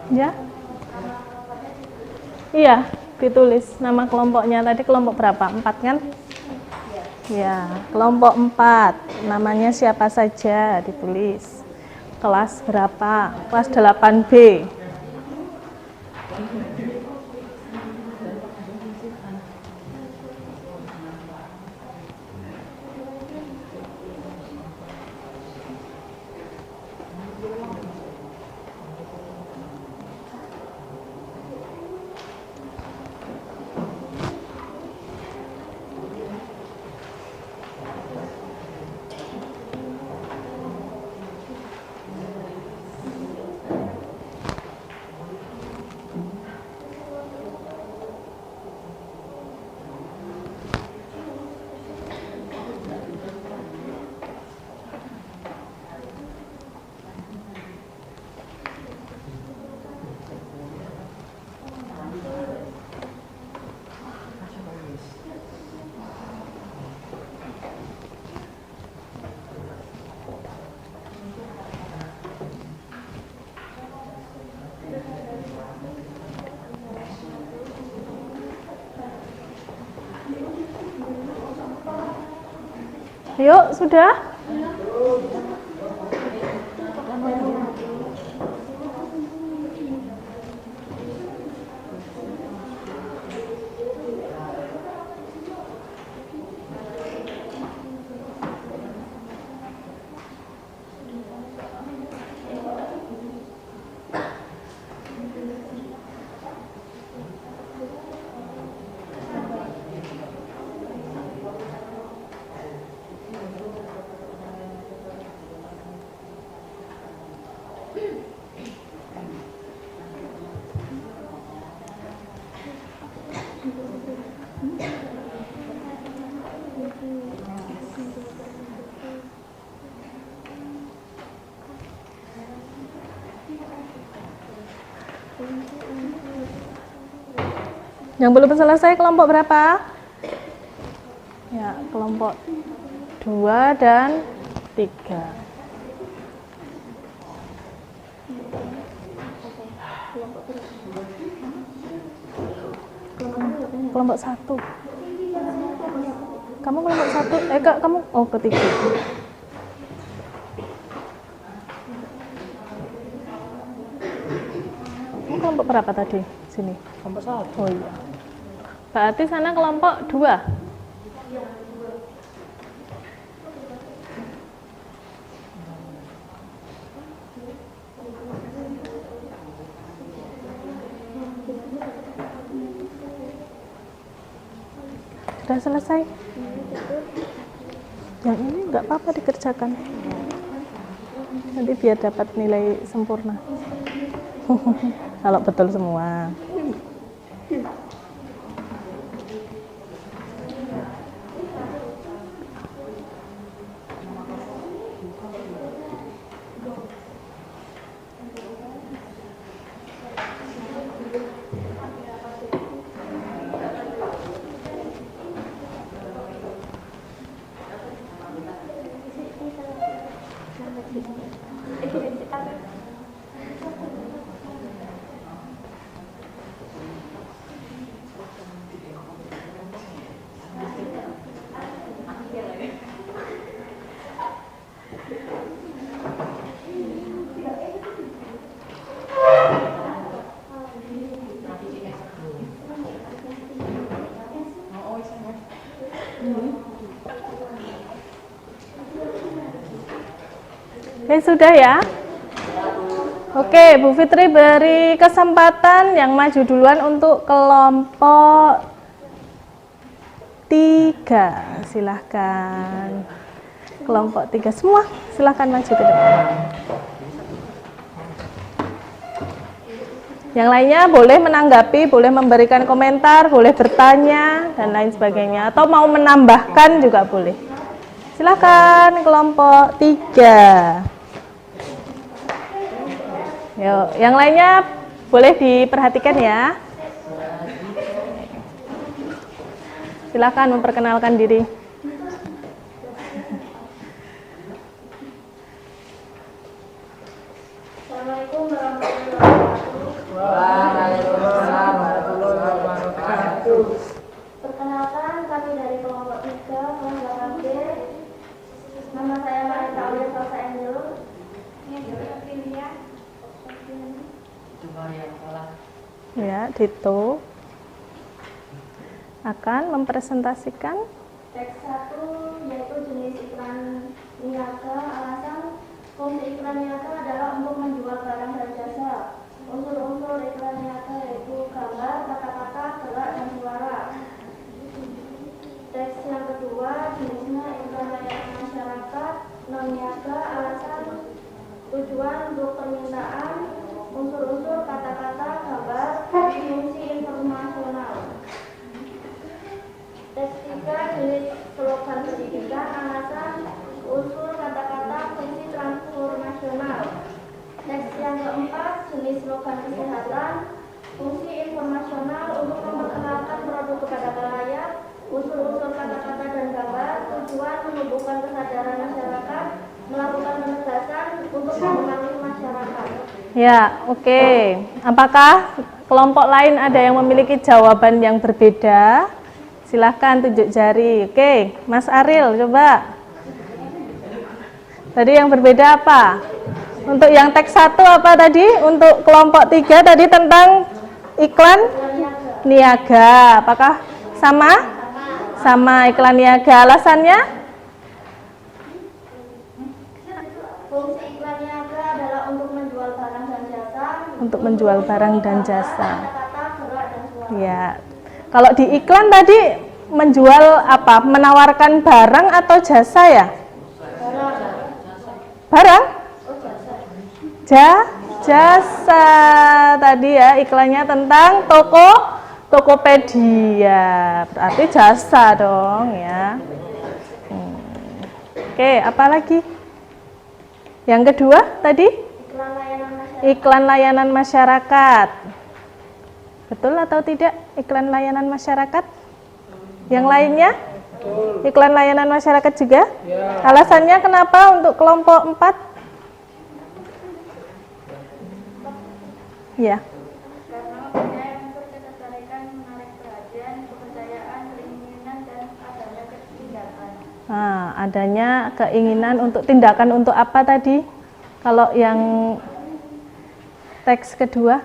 Ya? Iya, ditulis nama kelompoknya. Tadi kelompok berapa? 4 kan? Ya, kelompok 4. Namanya siapa saja ditulis. Kelas berapa? Kelas 8B. Yuk, sudah? Yang belum selesai kelompok berapa? Ya, kelompok 2 dan 3. Kelompok 1. Kamu kelompok 1, kamu ketiga. Kamu kelompok berapa tadi? Sini. Kelompok 1. Oh iya. Berarti sana kelompok 2. Sudah selesai? Yang ini nggak apa-apa dikerjakan. Nanti biar dapat nilai sempurna. Kalau betul semua. Sudah ya? Oke, Bu Fitri beri kesempatan yang maju duluan untuk kelompok 3. Silahkan. Kelompok 3 semua, silahkan maju ke depan. Yang lainnya boleh menanggapi, boleh memberikan komentar, boleh bertanya, dan lain sebagainya. Atau mau menambahkan juga boleh. Silahkan kelompok 3. Yuk, yang lainnya boleh diperhatikan ya. Silakan memperkenalkan diri. Assalamualaikum warahmatullahi wabarakatuh. Waalaikumsalam warahmatullahi wabarakatuh. Perkenalkan, kami dari kelompok 3 kelas 8B. Nama saya Marita Aulia Salsa Angel. Coba yang salah. Ya, Dito akan mempresentasikan Teks 1 yaitu jenis iklan niaga. Alasan fungsi iklan niaga adalah untuk menjual barang dan jasa. Unsur-unsur iklan niaga yaitu gambar, kata-kata, gerak, dan suara. Teks yang kedua jenisnya iklan layanan masyarakat non niaga. Alasan tujuan untuk permintaan, unsur-unsur kata-kata, gambar, fungsi informasional. Teks 3 jenis slogan pendidikan. Alasan unsur kata-kata, fungsi transformasional. Teks yang keempat jenis slogan kesehatan, fungsi informasional untuk memperkenalkan produk kepada khalayak, unsur-unsur kata-kata dan gambar, tujuan menumbuhkan kesadaran masyarakat, melakukan penegasan untuk mempengaruhi masyarakat. ya, oke. Apakah kelompok lain ada yang memiliki jawaban yang berbeda? Silahkan tunjuk jari. Oke, Mas Ariel coba. Tadi yang berbeda apa? Untuk yang teks 1 apa tadi? Untuk kelompok 3 tadi tentang iklan niaga. Apakah sama? Sama iklan niaga. Alasannya? Fungsi iklan niaga adalah untuk menjual barang dan jasa. Untuk menjual barang dan jasa. Kata-kata, gerak, dan suara. Ya. Kalau di iklan tadi menjual apa? Menawarkan barang atau jasa ya? Barang? Jasa tadi ya, iklannya tentang Tokopedia. Berarti jasa dong ya. Oke, apa lagi? Yang kedua tadi? Iklan layanan masyarakat. Iklan layanan masyarakat. Betul atau tidak iklan layanan masyarakat? Yang lainnya? Iklan layanan masyarakat juga? Alasannya kenapa untuk kelompok 4? Ya. Karena mempunyai unsur ketertarikan, menarik perhatian, kepercayaan, keinginan, dan adanya tindakan. Nah, adanya keinginan untuk tindakan untuk apa tadi? Kalau yang teks kedua?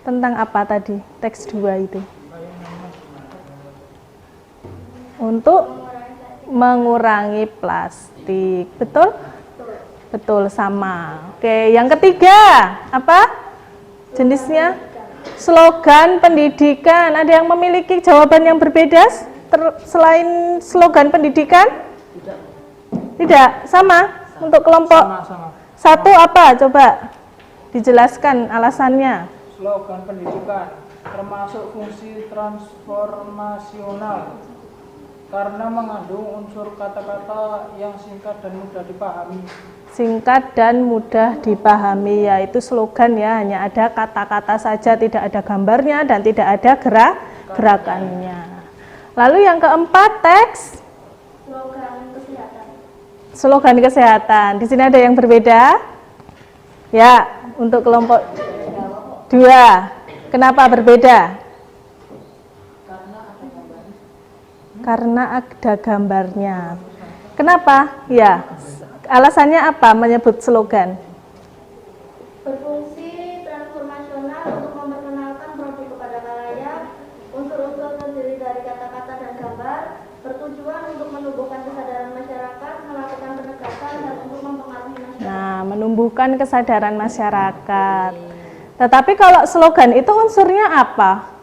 Tentang apa tadi? Teks 2 itu. Untuk mengurangi plastik. Betul? Betul, sama. Oke, yang ketiga apa? Jenisnya slogan pendidikan. Ada yang memiliki jawaban yang berbeda selain slogan pendidikan? Tidak, sama. Untuk kelompok satu apa? Coba dijelaskan alasannya. Slogan pendidikan termasuk fungsi transformasional karena mengandung unsur kata-kata yang singkat dan mudah dipahami. Singkat dan mudah dipahami, yaitu slogan ya, hanya ada kata-kata saja, tidak ada gambarnya dan tidak ada gerakannya. Lalu yang keempat, teks Slogan kesehatan. slogan kesehatan. Di sini ada yang berbeda? Ya, untuk kelompok 2. Kenapa berbeda? Karena ada gambarnya. Kenapa? Ya, alasannya apa menyebut slogan? Berfungsi transformasional untuk memperkenalkan produk kepada khalayak, unsur-unsur terdiri dari kata-kata dan gambar, bertujuan untuk menumbuhkan kesadaran masyarakat, melakukan penegasan dan untuk mempengaruhi masyarakat. Nah, menumbuhkan kesadaran masyarakat. Tetapi kalau slogan itu unsurnya apa?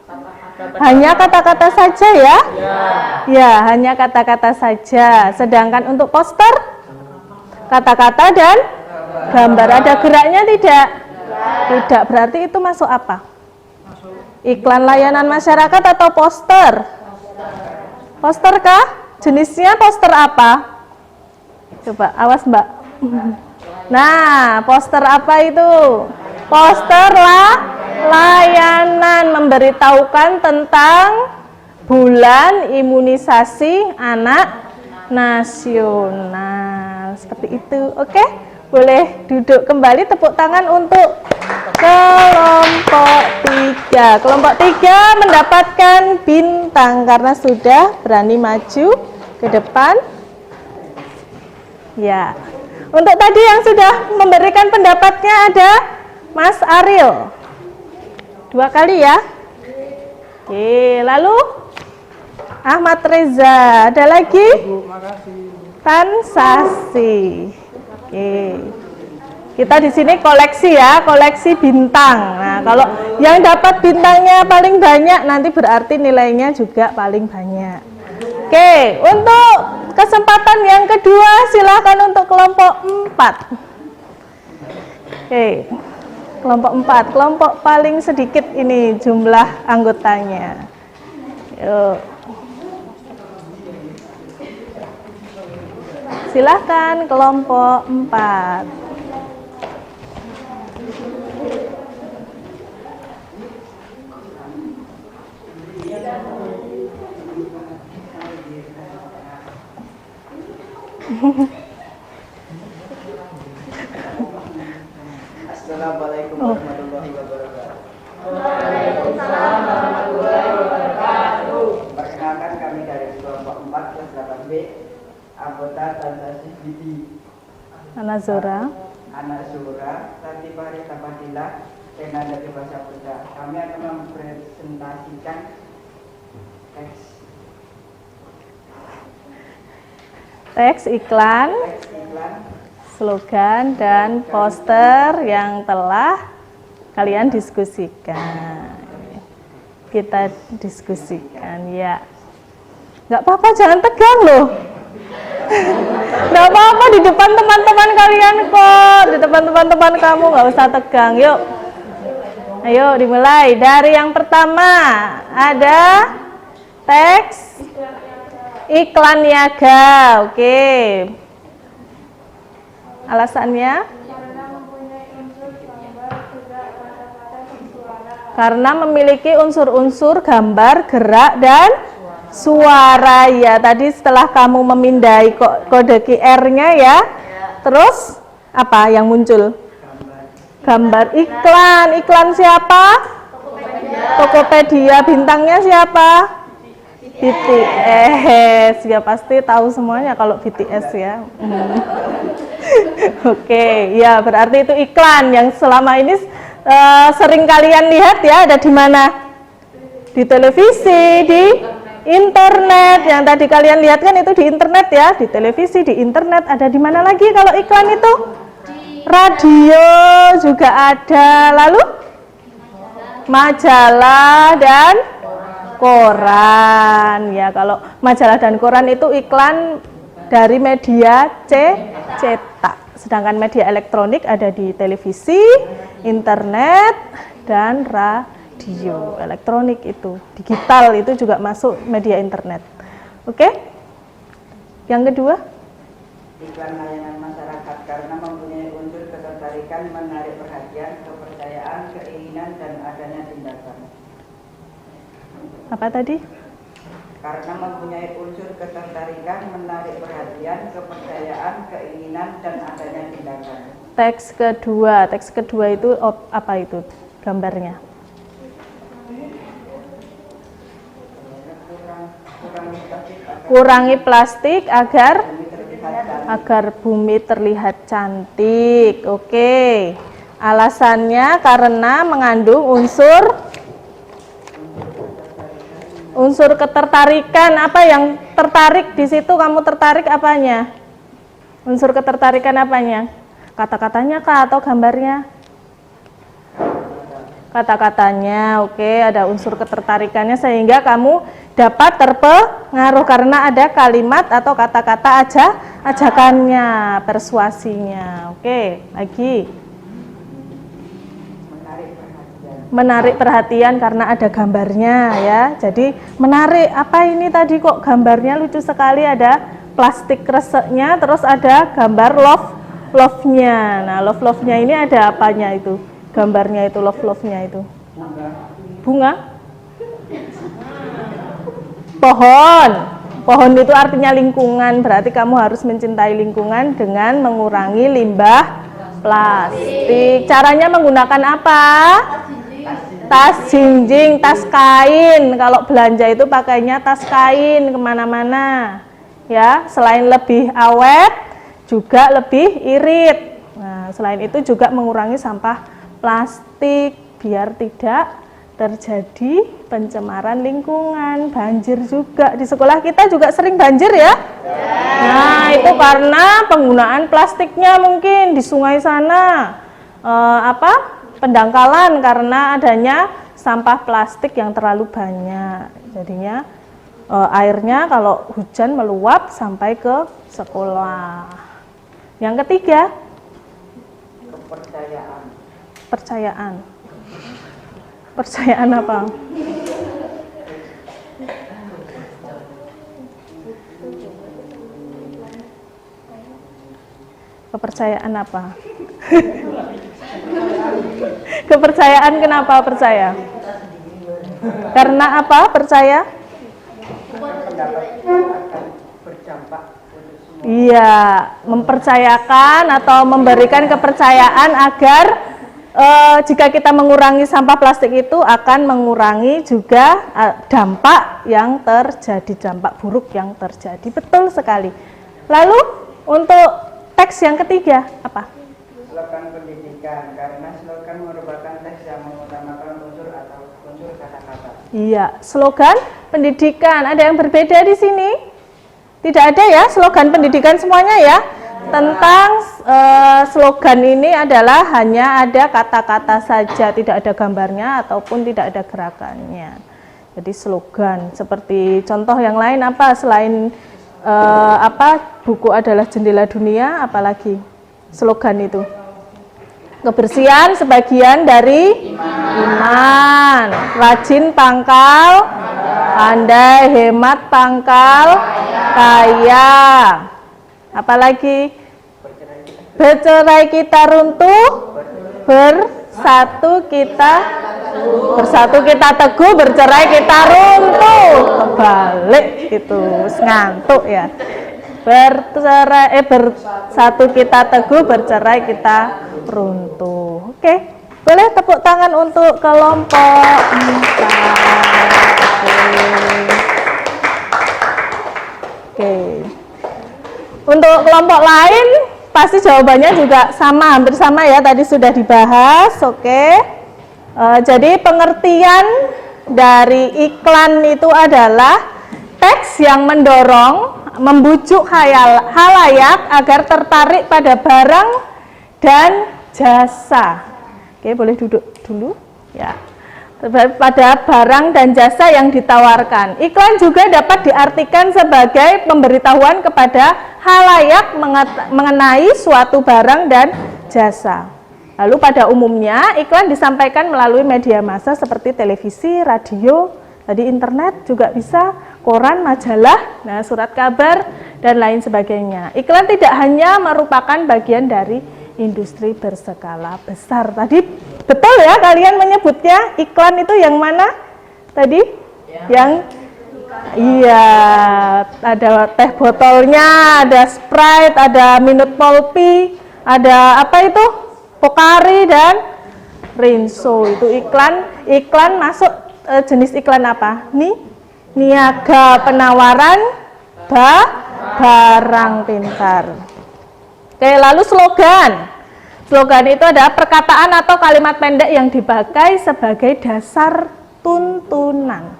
Hanya kata-kata saja ya? Ya, hanya kata-kata saja. Sedangkan untuk poster, kata-kata dan gambar. Ada geraknya tidak? Tidak, berarti itu masuk apa? Iklan layanan masyarakat atau poster? Poster kah? Jenisnya poster apa? Coba, awas Mbak. Nah, poster apa itu? Poster layanan, memberitahukan tentang bulan imunisasi anak nasional. Seperti itu, oke? Boleh duduk kembali, tepuk tangan untuk kelompok 3. Kelompok 3 mendapatkan bintang karena sudah berani maju ke depan. Ya. Untuk tadi yang sudah memberikan pendapatnya ada Mas Ariel. 2 kali ya. Oke, lalu Ahmad Reza. Ada lagi? Bu, makasih. Tan Sasi. Oke. Kita di sini koleksi ya, koleksi bintang. Nah, kalau yang dapat bintangnya paling banyak nanti berarti nilainya juga paling banyak. Oke, untuk kesempatan yang kedua silakan untuk kelompok 4. Oke. Kelompok 4, kelompok paling sedikit ini jumlah anggotanya. Yuk. Silahkan kelompok 4. Assalamualaikum warahmatullahi wabarakatuh. Waalaikumsalam warahmatullahi wabarakatuh. Perkenalkan, kami dari kelompok 4 kelas 8B, anggota Tansasi Bidi, Ana Zora. Anak Zura, Latifah Rita Fadila, Pena dari Bahasa Bunda. Kami akan mempresentasikan Teks iklan, slogan, dan poster yang telah kalian diskusikan. Kita diskusikan ya. Nggak apa-apa, jangan tegang loh. Nggak apa-apa, di depan teman-teman kalian kok. Di depan teman-teman kamu nggak usah tegang. Yuk, ayo dimulai. Dari yang pertama ada teks iklan niaga. Oke. Alasannya? Karena memiliki unsur-unsur gambar, gerak, dan suara. Ya, tadi setelah kamu memindai kode QR-nya ya. Terus apa yang muncul? Gambar iklan. Iklan siapa? Tokopedia. Bintangnya siapa? BTS. Ya pasti tahu semuanya kalau BTS ya. Oke, ya berarti itu iklan yang selama ini sering kalian lihat ya. Ada di mana? Di televisi, di internet. Yang tadi kalian lihat kan itu di internet ya, di televisi, di internet. Ada di mana lagi kalau iklan itu? Radio juga ada. Lalu majalah dan koran. Ya, kalau majalah dan koran itu iklan dari media cetak. Sedangkan media elektronik ada di televisi, internet, dan radio. Elektronik itu, digital itu juga masuk media internet. Oke? Yang kedua? iklan layanan masyarakat karena mempunyai unsur ketertarikan, menarik perhatian, kepercayaan, keinginan, dan adanya tindakan. Apa tadi? Karena mempunyai unsur ketertarikan, menarik perhatian, kepercayaan, keinginan, dan adanya tindakan. Teks kedua itu apa itu gambarnya? Kurangi plastik agar bumi terlihat cantik. Oke. Alasannya karena mengandung unsur ketertarikan. Apa yang tertarik di situ? Kamu tertarik apanya? Unsur ketertarikan apanya? Kata-katanya kah atau gambarnya? Kata-katanya, oke, ada unsur ketertarikannya sehingga kamu dapat terpengaruh karena ada kalimat atau kata-kata ajakannya, persuasinya. Oke, lagi. Menarik perhatian karena ada gambarnya ya. Jadi menarik, apa ini tadi kok gambarnya lucu sekali, ada plastik kreseknya, terus ada gambar love-nya. Nah, love-nya ini ada apanya itu? Gambarnya itu, love-nya itu. Bunga? Pohon. Pohon itu artinya lingkungan, berarti kamu harus mencintai lingkungan dengan mengurangi limbah plastik. Caranya menggunakan apa? Tas jinjing, tas kain. Kalau belanja itu pakainya tas kain kemana-mana. Ya, selain lebih awet, juga lebih irit. Nah, selain itu juga mengurangi sampah plastik biar tidak terjadi pencemaran lingkungan, banjir juga. Di sekolah kita juga sering banjir ya. Nah, itu karena penggunaan plastiknya mungkin di sungai sana. Pendangkalan karena adanya sampah plastik yang terlalu banyak. Jadinya airnya kalau hujan meluap sampai ke sekolah. Yang ketiga, kepercayaan. Percayaan apa? Kepercayaan apa? Kepercayaan kenapa percaya? Karena apa percaya? Iya, mempercayakan atau memberikan kepercayaan agar jika kita mengurangi sampah plastik itu akan mengurangi juga dampak yang terjadi, dampak buruk yang terjadi. Betul sekali. Lalu untuk teks yang ketiga apa? Slogan pendidikan, karena slogan merupakan teks yang mengutamakan unsur atau unsur kata-kata. Iya, slogan pendidikan. Ada yang berbeda di sini? Tidak ada ya slogan pendidikan semuanya ya. Tentang slogan ini adalah hanya ada kata-kata saja, tidak ada gambarnya ataupun tidak ada gerakannya. Jadi slogan seperti contoh yang lain apa selain buku adalah jendela dunia, apalagi slogan itu? Kebersihan sebagian dari iman. Rajin pangkal pandai, hemat pangkal kaya. Apalagi? Bercerai kita runtuh, bersatu kita teguh, bercerai kita runtuh. Kebalik gitu, ngantuk ya. Bersatu kita teguh, bercerai kita runtuh. Oke, boleh tepuk tangan untuk kelompok 4. Oke. Untuk kelompok lain pasti jawabannya juga sama, hampir sama ya, tadi sudah dibahas. Oke. Jadi pengertian dari iklan itu adalah teks yang mendorong, membujuk halayak agar tertarik pada barang dan jasa. Oke, boleh duduk dulu ya. Pada barang dan jasa yang ditawarkan. Iklan juga dapat diartikan sebagai pemberitahuan kepada halayak mengenai suatu barang dan jasa. Lalu pada umumnya iklan disampaikan melalui media massa seperti televisi, radio, tadi internet juga bisa, koran, majalah, nah surat kabar dan lain sebagainya. Iklan tidak hanya merupakan bagian dari industri berskala besar. Tadi betul ya kalian menyebutnya iklan itu yang mana? Tadi? Yang iya, ada teh botolnya, ada Sprite, ada Minute Polpi, ada apa itu? Pokari dan Rinso. Itu iklan masuk jenis iklan apa? Niaga penawaran barang pintar. Oke, lalu slogan. Slogan itu adalah perkataan atau kalimat pendek yang dipakai sebagai dasar tuntunan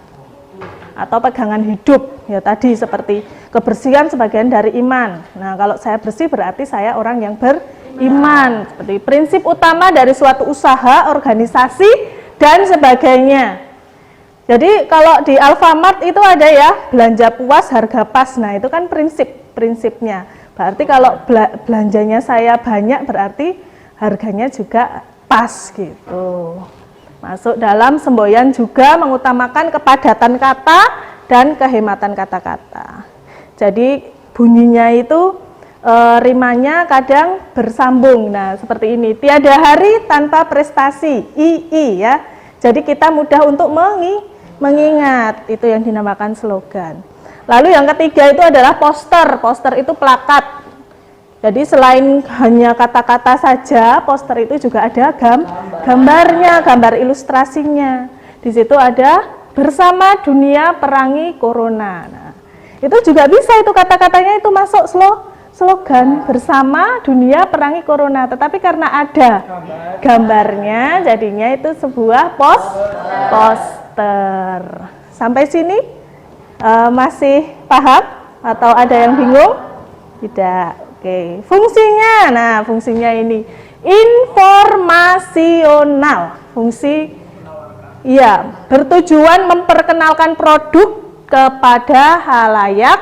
atau pegangan hidup. Ya tadi seperti kebersihan sebagian dari iman. Nah, kalau saya bersih berarti saya orang yang beriman. iman. Seperti prinsip utama dari suatu usaha, organisasi, dan sebagainya. Jadi kalau di Alfamart itu ada ya, belanja puas, harga pas. Nah itu kan prinsipnya. Berarti kalau belanjanya saya banyak, berarti harganya juga pas gitu. Masuk dalam semboyan juga mengutamakan kepadatan kata dan kehematan kata-kata. Jadi bunyinya itu rimanya kadang bersambung. Nah, seperti ini. Tiada hari tanpa prestasi. II ya. Jadi kita mudah untuk mengingat. Itu yang dinamakan slogan. Lalu yang ketiga itu adalah poster. Poster itu plakat. Jadi selain hanya kata-kata saja, poster itu juga ada gambarnya, gambar ilustrasinya. Di situ ada bersama dunia perangi corona. Nah, itu juga bisa itu kata-katanya itu masuk slogan bersama dunia perangi corona. Tetapi karena ada gambarnya, jadinya itu sebuah poster. Sampai sini masih paham atau ada yang bingung? Tidak. Oke, fungsinya, nah fungsinya ini informasional, fungsi, iya, bertujuan memperkenalkan produk kepada halayak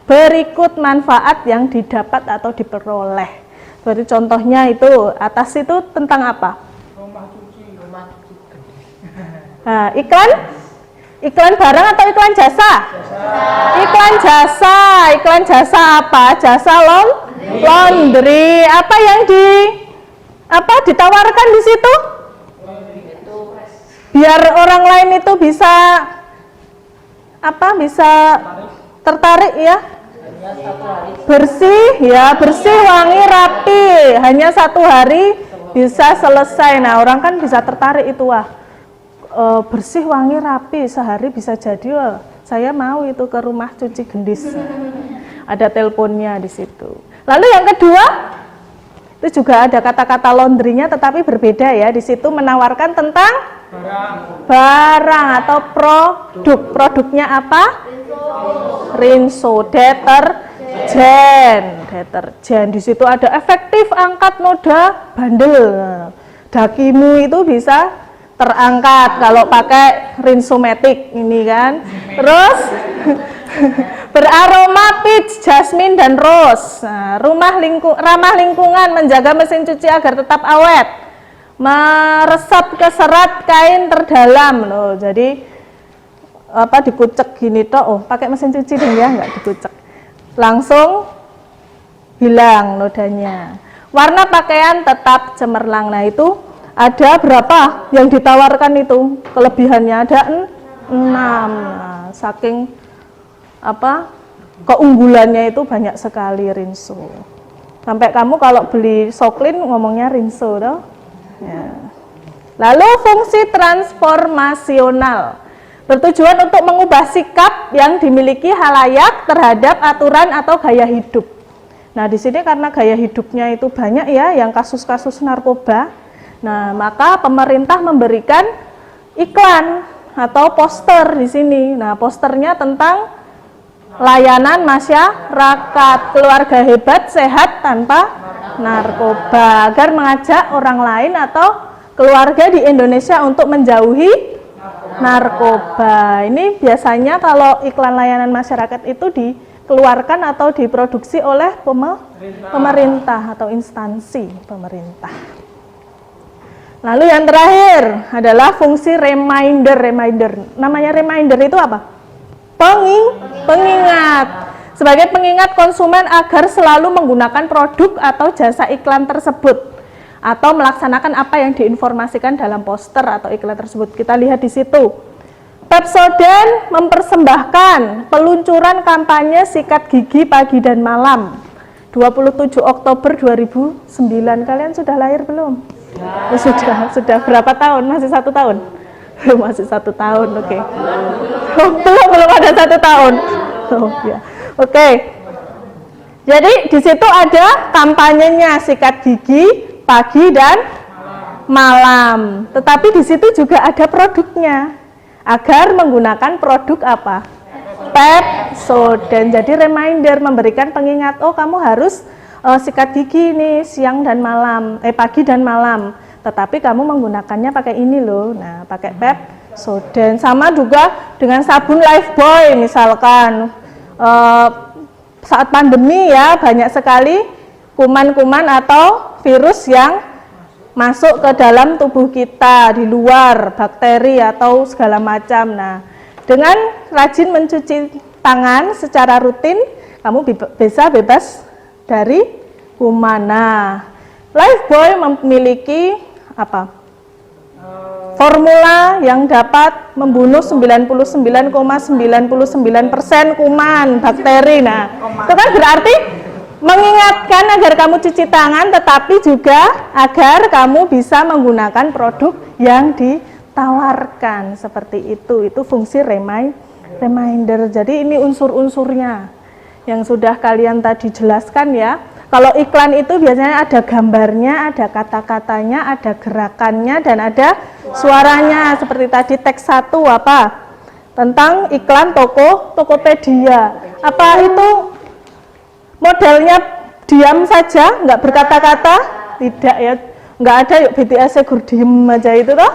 berikut manfaat yang didapat atau diperoleh. Berarti contohnya itu, atas itu tentang apa? Rumah cuci. Nah, iklan barang atau iklan jasa? Iklan jasa apa? Jasa laundry. Apa yang ditawarkan di situ? Biar orang lain itu bisa tertarik ya. Bersih, wangi, rapi. Hanya 1 hari bisa selesai. Nah, orang kan bisa tertarik itu, wah. Bersih, wangi, rapi, sehari bisa jadi, wah, saya mau itu ke rumah cuci gendis. Ada teleponnya di situ. Lalu yang kedua, itu juga ada kata-kata laundry-nya tetapi berbeda ya. Di situ menawarkan tentang barang atau produk. Produknya apa? Rinso, deterjen. Di situ ada efektif angkat noda bandel. Dakimu itu bisa terangkat kalau pakai Rinsomatic ini kan. Terus beraroma peach, jasmine dan rose. Nah, ramah lingkungan, menjaga mesin cuci agar tetap awet. Meresap ke serat kain terdalam loh. Jadi dikucek gini toh, oh pakai mesin cuci deh ya, nggak dikucek. Langsung hilang nodanya. Warna pakaian tetap cemerlang. Nah, itu ada berapa yang ditawarkan itu? Kelebihannya ada 6. Nah, saking keunggulannya itu banyak sekali Rinso. Sampai kamu kalau beli Soklin ngomongnya Rinso toh. Ya. Lalu fungsi transformasional. Bertujuan untuk mengubah sikap yang dimiliki halayak terhadap aturan atau gaya hidup. Nah, di sini karena gaya hidupnya itu banyak ya yang kasus-kasus narkoba. Nah, maka pemerintah memberikan iklan atau poster di sini. Nah, posternya tentang layanan masyarakat, keluarga hebat, sehat tanpa narkoba, agar mengajak orang lain atau keluarga di Indonesia untuk menjauhi narkoba. Ini biasanya kalau iklan layanan masyarakat itu dikeluarkan atau diproduksi oleh pemerintah atau instansi pemerintah. Lalu yang terakhir adalah fungsi reminder. Namanya reminder itu apa? Pengingat. Sebagai pengingat konsumen agar selalu menggunakan produk atau jasa iklan tersebut atau melaksanakan apa yang diinformasikan dalam poster atau iklan tersebut. Kita lihat di situ. Pepsodent mempersembahkan peluncuran kampanye sikat gigi pagi dan malam 27 Oktober 2009. Kalian sudah lahir belum? Ya. Sudah berapa tahun? Masih 1 tahun? Masih 1 tahun, oke. Belum ada 1 tahun. Oh, ya. Oke. Jadi di situ ada kampanyenya sikat gigi pagi dan malam. Tetapi di situ juga ada produknya. Agar menggunakan produk apa? Pepsodent. Jadi reminder, memberikan pengingat, oh kamu harus sikat gigi nih siang dan malam, pagi dan malam. Tetapi kamu menggunakannya pakai ini loh. Nah, pakai Pepsodent. Sama juga dengan sabun Lifebuoy misalkan. Saat pandemi ya banyak sekali kuman-kuman atau virus yang masuk ke dalam tubuh kita di luar, bakteri atau segala macam. Nah, dengan rajin mencuci tangan secara rutin, kamu bisa bebas dari kuman. Nah, Lifebuoy memiliki apa? Formula yang dapat membunuh 99,99% kuman, bakteri. Nah, itu kan berarti mengingatkan agar kamu cuci tangan, tetapi juga agar kamu bisa menggunakan produk yang ditawarkan seperti itu. Itu fungsi reminder. Jadi ini unsur-unsurnya yang sudah kalian tadi jelaskan ya. Kalau iklan itu biasanya ada gambarnya, ada kata-katanya, ada gerakannya, dan ada suaranya. Seperti tadi teks 1 apa? Tentang iklan Tokopedia. Apa itu? Modelnya diam saja, nggak berkata-kata? Tidak ya, nggak ada yuk BTS gur diem aja itu toh.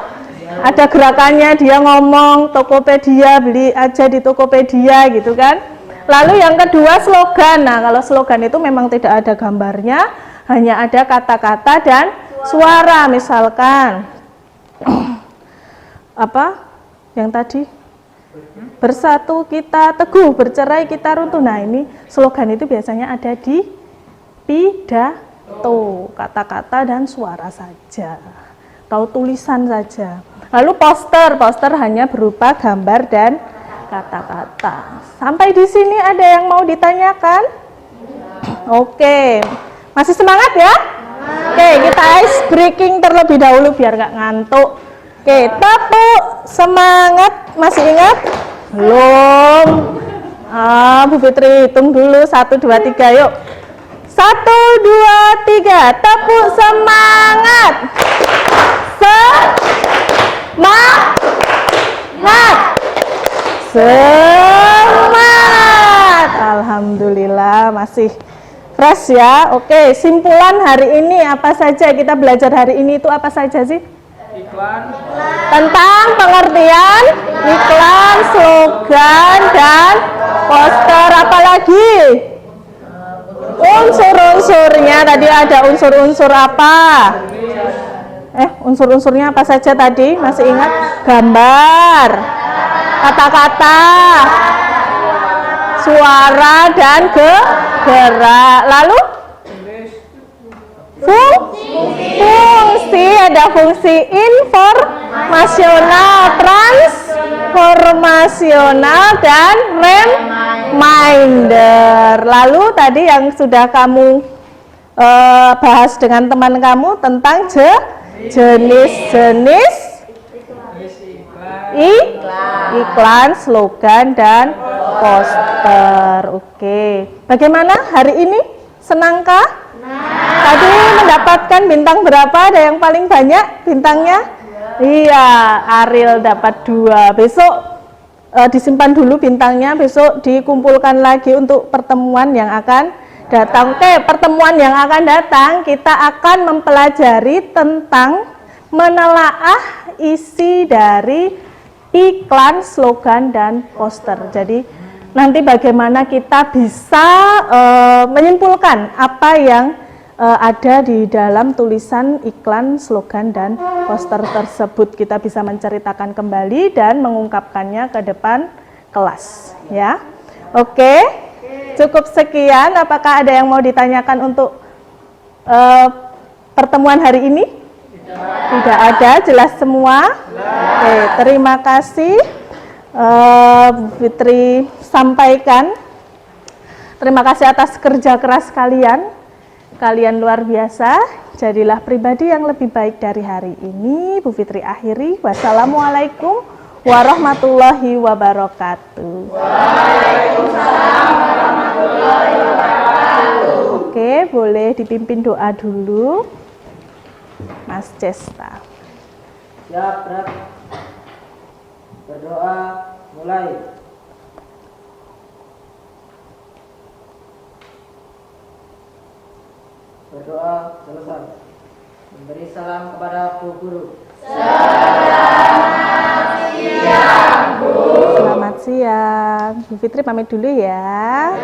Ada gerakannya, dia ngomong Tokopedia, beli aja di Tokopedia gitu kan. Lalu yang kedua slogan. Nah, kalau slogan itu memang tidak ada gambarnya, hanya ada kata-kata dan suara. Misalkan apa yang tadi? Bersatu kita teguh, bercerai kita runtuh. Nah, ini slogan itu biasanya ada di pidato, kata-kata dan suara saja, atau tulisan saja. Lalu poster hanya berupa gambar dan kata-kata. Sampai di sini ada yang mau ditanyakan? Oke, masih semangat ya? Oke, kita ice breaking terlebih dahulu biar nggak ngantuk. Oke, tepuk semangat. Masih ingat? Belum. Bu Fitri hitung dulu 1, 2, 3 yuk. 1, 2, 3 tepuk semangat. Semangat. Alhamdulillah masih fresh ya. Oke, simpulan hari ini apa saja kita belajar hari ini itu apa saja sih? Iklan. Tentang pengertian iklan, slogan, dan poster. Apalagi unsur-unsurnya tadi ada unsur-unsur apa? Unsur-unsurnya apa saja tadi? Masih ingat? Gambar, kata-kata, suara, dan gerak. Lalu fungsi, ada fungsi informasional, transformasional, dan reminder. Lalu tadi yang sudah kamu bahas dengan teman kamu tentang jenis-jenis iklan, slogan, dan poster. Oke, bagaimana hari ini? Senangkah? Tadi mendapatkan bintang berapa? Ada yang paling banyak bintangnya? Iya, Ariel dapat 2. Besok disimpan dulu bintangnya, besok dikumpulkan lagi untuk pertemuan yang akan datang. Oke, pertemuan yang akan datang kita akan mempelajari tentang menelaah isi dari iklan, slogan, dan poster. Jadi nanti bagaimana kita bisa menyimpulkan apa yang ada di dalam tulisan iklan, slogan, dan poster tersebut. Kita bisa menceritakan kembali dan mengungkapkannya ke depan kelas ya. Oke, cukup sekian. Apakah ada yang mau ditanyakan untuk pertemuan hari ini? Tidak ada, jelas semua. Oke, terima kasih Bu Fitri sampaikan. Terima kasih atas kerja keras kalian. Kalian luar biasa. Jadilah pribadi yang lebih baik dari hari ini. Bu Fitri akhiri. Wassalamualaikum warahmatullahi wabarakatuh. Waalaikumsalam warahmatullahi wabarakatuh. Oke, boleh dipimpin doa dulu. Mas Cesta. Siap, Rep. Berdoa, mulai. Berdoa selesai. Memberi salam kepada Bu Guru. Selamat siang. Bu Fitri pamit dulu ya.